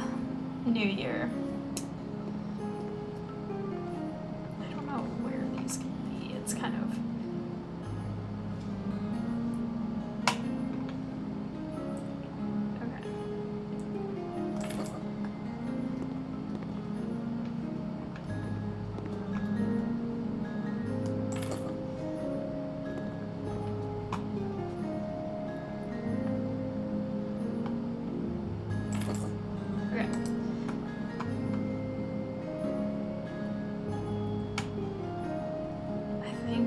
new year. I don't know where these can be. It's kind of... Okay.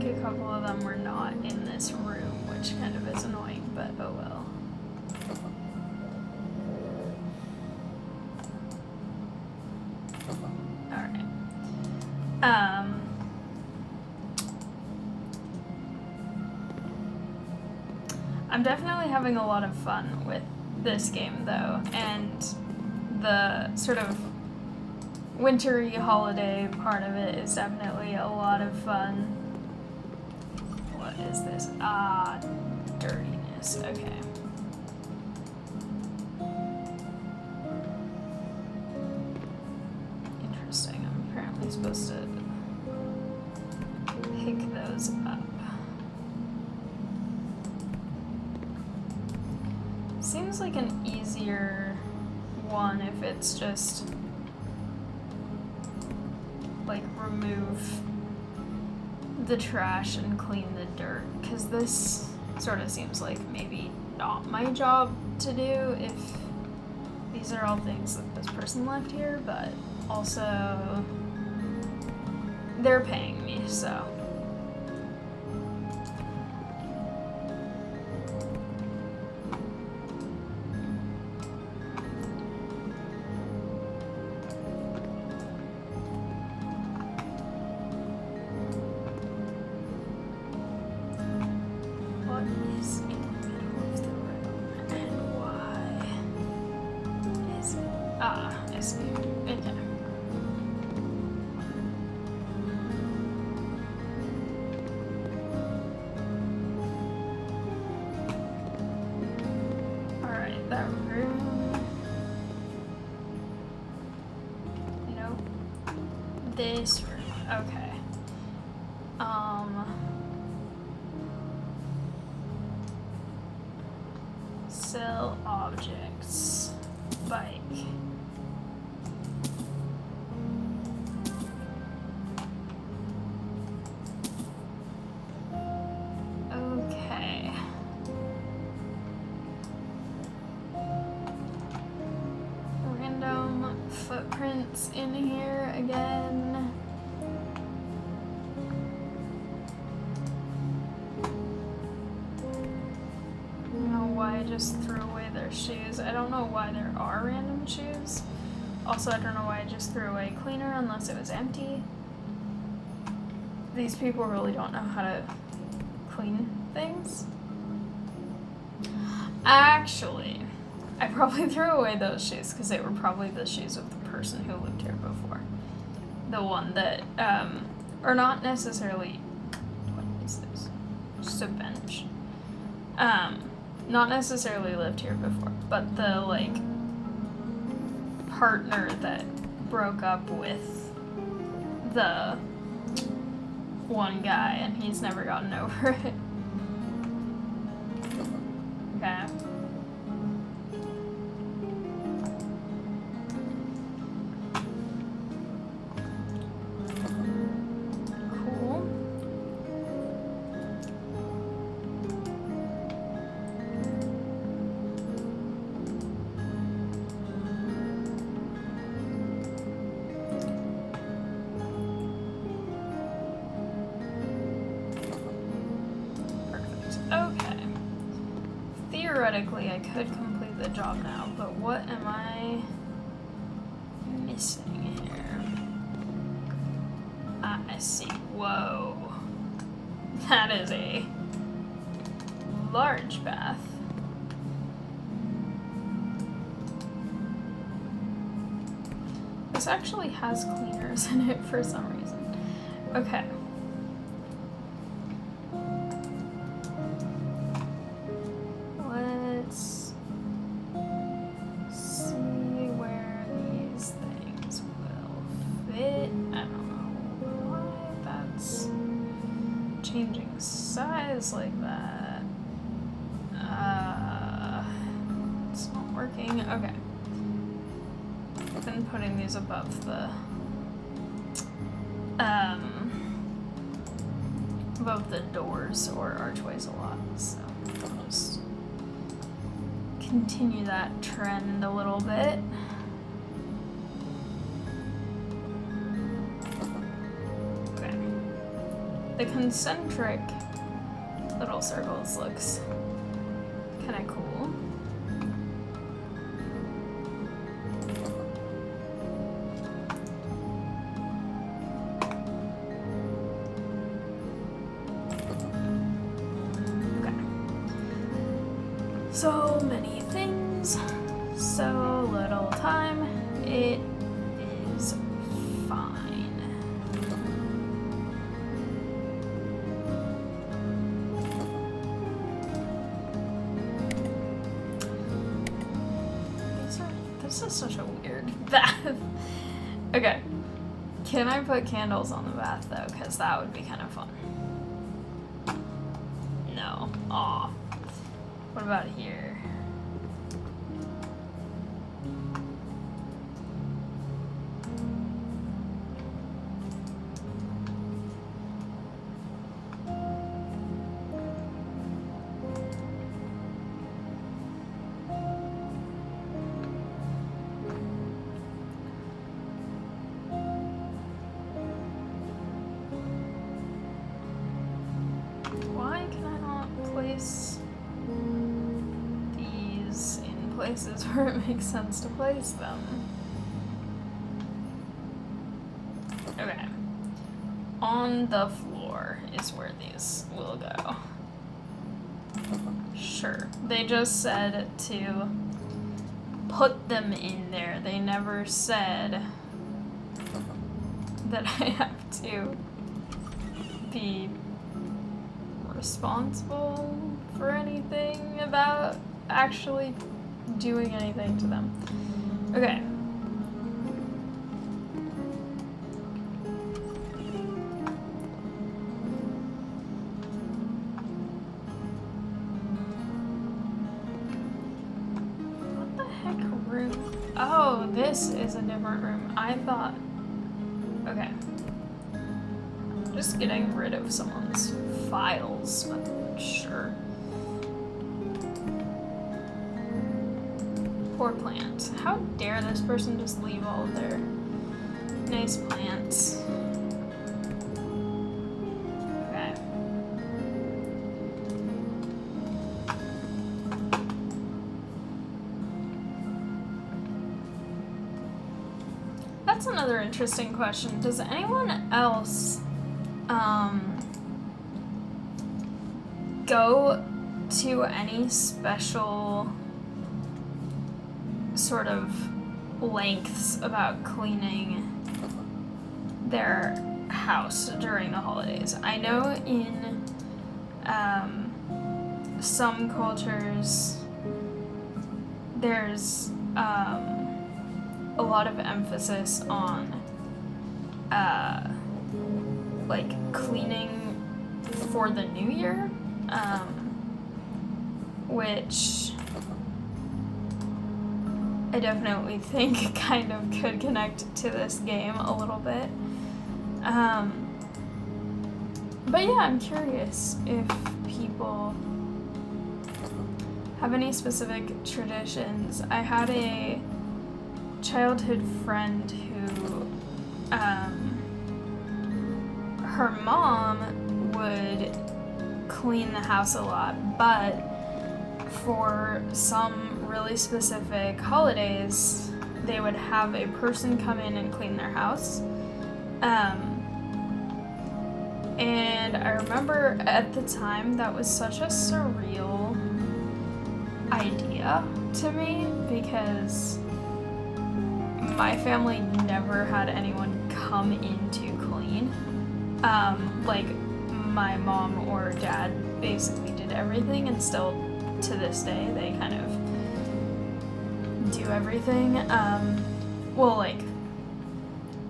A couple of them were not in this room, which kind of is annoying, but oh well. Alright. I'm definitely having a lot of fun with this game though, and the sort of wintry holiday part of it is definitely a lot of fun. What is this? Ah, dirtiness. Okay. Interesting. I'm apparently supposed to pick those up. Seems like an easier one if it's just like remove the trash and clean the dirt, because this sort of seems like maybe not my job to do if these are all things that this person left here, but also they're paying me, so. This room, okay. Sell objects. Bike. Okay. Random footprints in here again. Just threw away their shoes. I don't know why there are random shoes. Also, I don't know why I just threw away cleaner unless it was empty. These people really don't know how to clean things. Actually, I probably threw away those shoes because they were probably the shoes of the person who lived here before. The one that, or not necessarily, what is this? Just a bench. Not necessarily lived here before, but the, like, partner that broke up with the one guy, and he's never gotten over it. Okay. Theoretically, I could complete the job now, but what am I missing here? I see. Whoa. That is a large bath. This actually has cleaners in it for some reason. Okay. Changing size like that. It's not working. Okay. I've been putting these above the doors or archways a lot, so I'll just continue that trend a little bit. The concentric little circles looks kind of cool. Okay. So many things, so little time. It is fine. This is such a weird bath. Okay. Can I put candles on the bath though? Because that would be kind of fun. No. Aw. What about here? places where it makes sense to place them. Okay. On the floor is where these will go. Sure. They just said to put them in there. They never said that I have to be responsible for anything about actually doing anything to them. Okay. What the heck room? Oh, this is a different room. I thought... Okay. Just getting rid of someone's files, but sure. Poor plant. How dare this person just leave all of their nice plants? Okay. That's another interesting question. Does anyone else go to any special sort of lengths about cleaning their house during the holidays? I know in some cultures there's a lot of emphasis on like cleaning for the new year, which I definitely think kind of could connect to this game a little bit. But yeah, I'm curious if people have any specific traditions. I had a childhood friend who, her mom would clean the house a lot, but for some really specific holidays, they would have a person come in and clean their house. And I remember at the time that was such a surreal idea to me because my family never had anyone come in to clean. Like my mom or dad basically did everything, and still to this day they kind of do everything. Well, like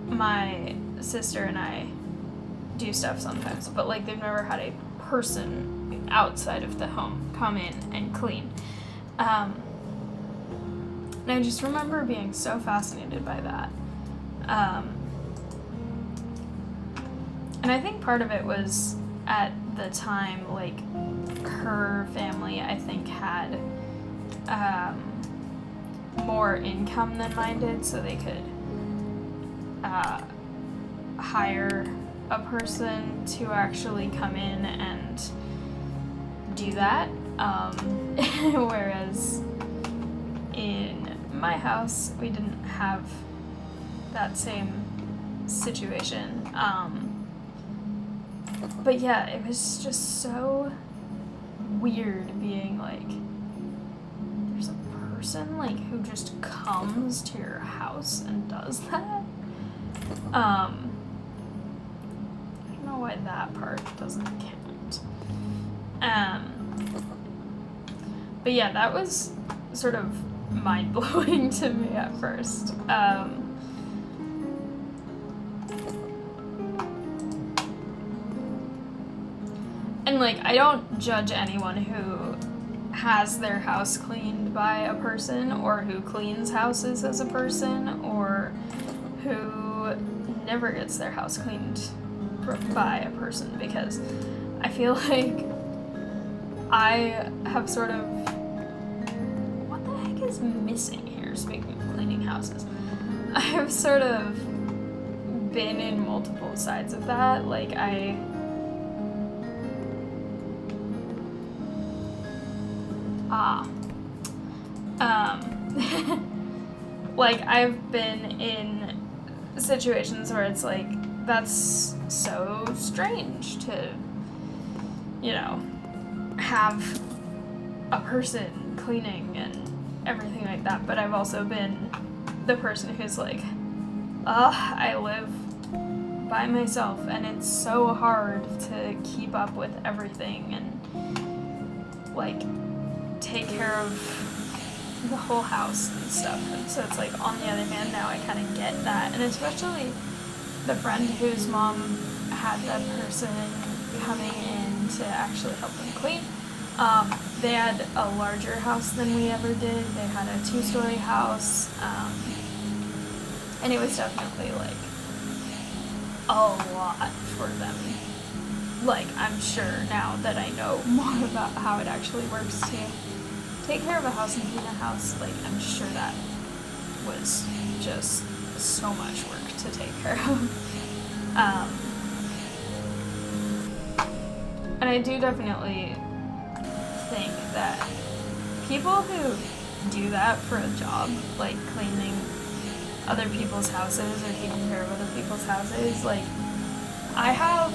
my sister and I do stuff sometimes, but like they've never had a person outside of the home come in and clean. And I just remember being so fascinated by that. And I think part of it was at the time, like, her family, I think, had more income than mine did, so they could hire a person to actually come in and do that. Whereas in my house, we didn't have that same situation. But yeah, it was just so weird being like, there's a person like who just comes to your house and does that. I don't know why that part doesn't count. But yeah, that was sort of mind-blowing to me at first. And like, I don't judge anyone who has their house cleaned by a person, or who cleans houses as a person, or who never gets their house cleaned by a person, because I feel like I have sort of... What the heck is missing here, speaking of cleaning houses? I have sort of been in multiple sides of that. Like, like, I've been in situations where it's like, that's so strange to, have a person cleaning and everything like that. But I've also been the person who's like, I live by myself and it's so hard to keep up with everything and like take care of the whole house and stuff. And so it's like, on the other hand, now I kind of get that. And especially the friend whose mom had that person coming in to actually help them clean. They had a larger house than we ever did. They had a 2-story house. And it was definitely like a lot for them. Like, I'm sure now that I know more about how it actually works to take care of a house and clean a house, like, I'm sure that was just so much work to take care of. And I do definitely think that people who do that for a job, like cleaning other people's houses or taking care of other people's houses, like, I have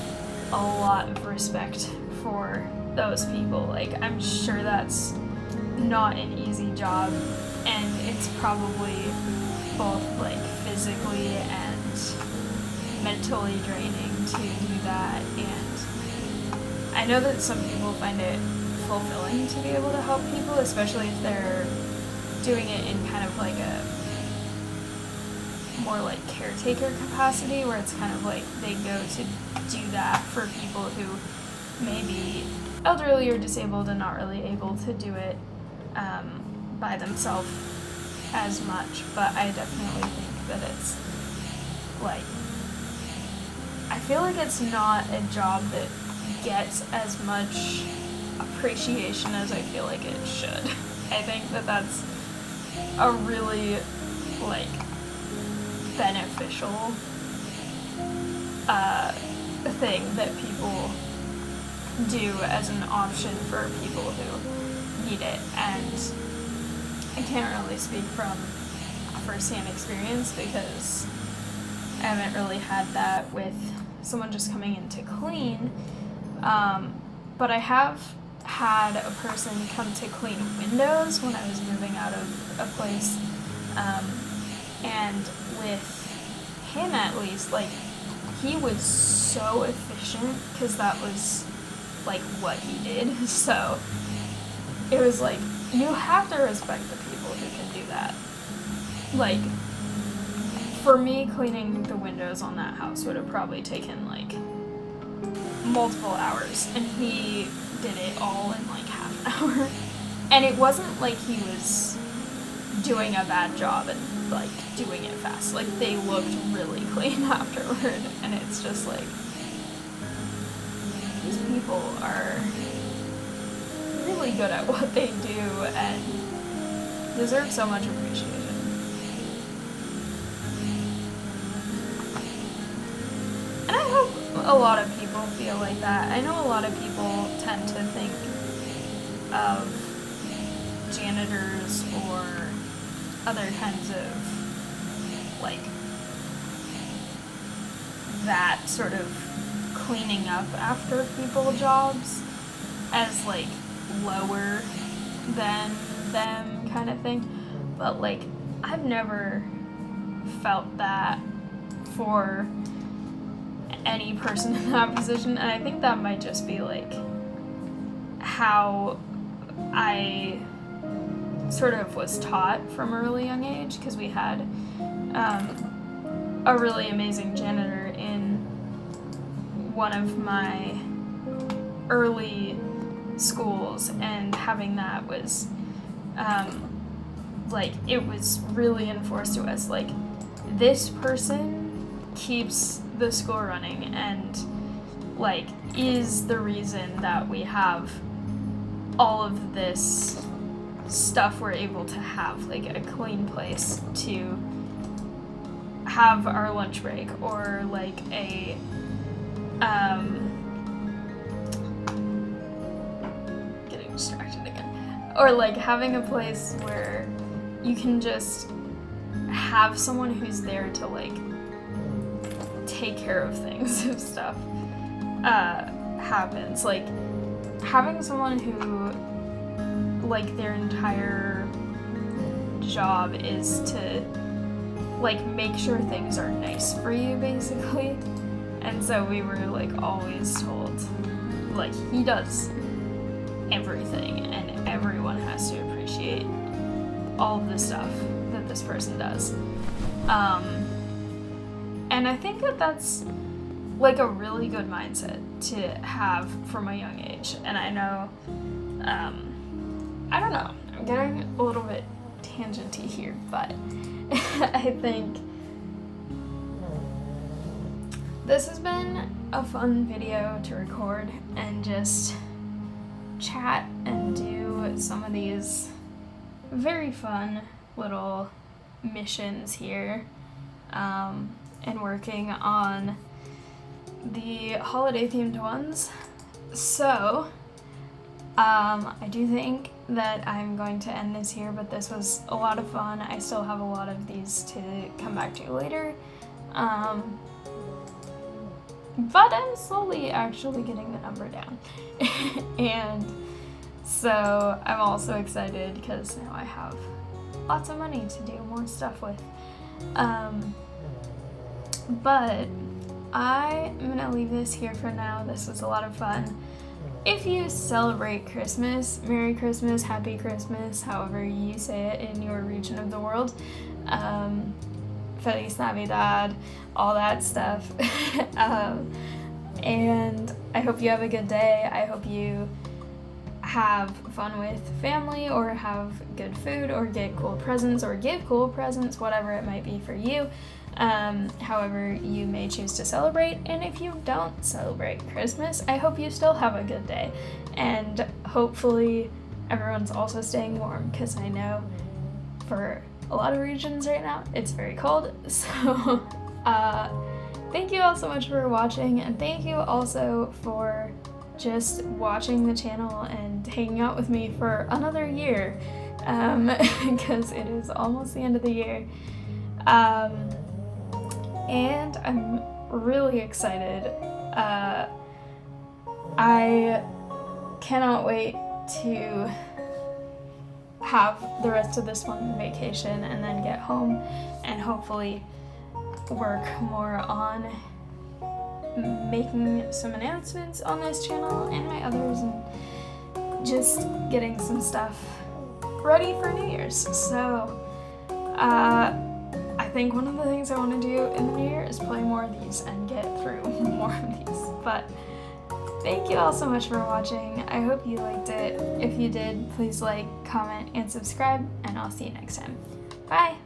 a lot of respect for those people. Like, I'm sure that's not an easy job, and it's probably both like physically and mentally draining to do that. And I know that some people find it fulfilling to be able to help people, especially if they're doing it in kind of like a more like caretaker capacity, where it's kind of like they go to do that for people who may be elderly or disabled and not really able to do it by themselves as much. But I definitely think that it's like, I feel like it's not a job that gets as much appreciation as I feel like it should. I think that that's a really like beneficial thing that people do as an option for people who need it. And I can't really speak from first-hand experience because I haven't really had that with someone just coming in to clean, but I have had a person come to clean windows when I was moving out of a place, and with him at least, like, he was so efficient because that was like what he did. So it was like, you have to respect the people who can do that. Like, for me, cleaning the windows on that house would have probably taken like multiple hours, and he did it all in like half an hour. And it wasn't like he was doing a bad job and like doing it fast. Like, they looked really clean afterward, and it's just like, these people are really good at what they do and deserve so much appreciation. And I hope a lot of people feel like that. I know a lot of people tend to think of janitors or other kinds of, like, that sort of cleaning up after people jobs as, like, lower than them kind of thing. But, like, I've never felt that for any person in that position, and I think that might just be, like, how I sort of was taught from a really young age, because we had a really amazing janitor in one of my early schools, and having that was like, it was really enforced to us, like, this person keeps the school running and like is the reason that we have all of this stuff we're able to have, like a clean place to have our lunch break, or like a getting distracted again, or like having a place where you can just have someone who's there to like take care of things if stuff happens. Like having someone who like their entire job is to like make sure things are nice for you basically. And so we were like always told like he does everything and everyone has to appreciate all of the stuff that this person does. And I think that that's like a really good mindset to have from a young age. And I know, I don't know, I'm getting a little bit tangenty here, but I think this has been a fun video to record and just chat and do some of these very fun little missions here, and working on the holiday themed ones. So I do think that I'm going to end this here, but this was a lot of fun. I still have a lot of these to come back to later, but I'm slowly actually getting the number down. And so I'm also excited because now I have lots of money to do more stuff with. But I am gonna leave this here for now. This was a lot of fun. If you celebrate Christmas, Merry Christmas, Happy Christmas, however you say it in your region of the world. Feliz Navidad, all that stuff. And I hope you have a good day. I hope you have fun with family or have good food or get cool presents or give cool presents, whatever it might be for you. However you may choose to celebrate. And if you don't celebrate Christmas, I hope you still have a good day. And hopefully everyone's also staying warm, because I know for a lot of regions right now it's very cold. So thank you all so much for watching, and thank you also for just watching the channel and hanging out with me for another year, because it is almost the end of the year. And I'm really excited. I cannot wait to have the rest of this one vacation and then get home and hopefully work more on making some announcements on this channel and my others, and just getting some stuff ready for New Year's. So I think one of the things I want to do in the new year is play more of these and get through more of these. But thank you all so much for watching. I hope you liked it. If you did, please like, comment, and subscribe, and I'll see you next time. Bye!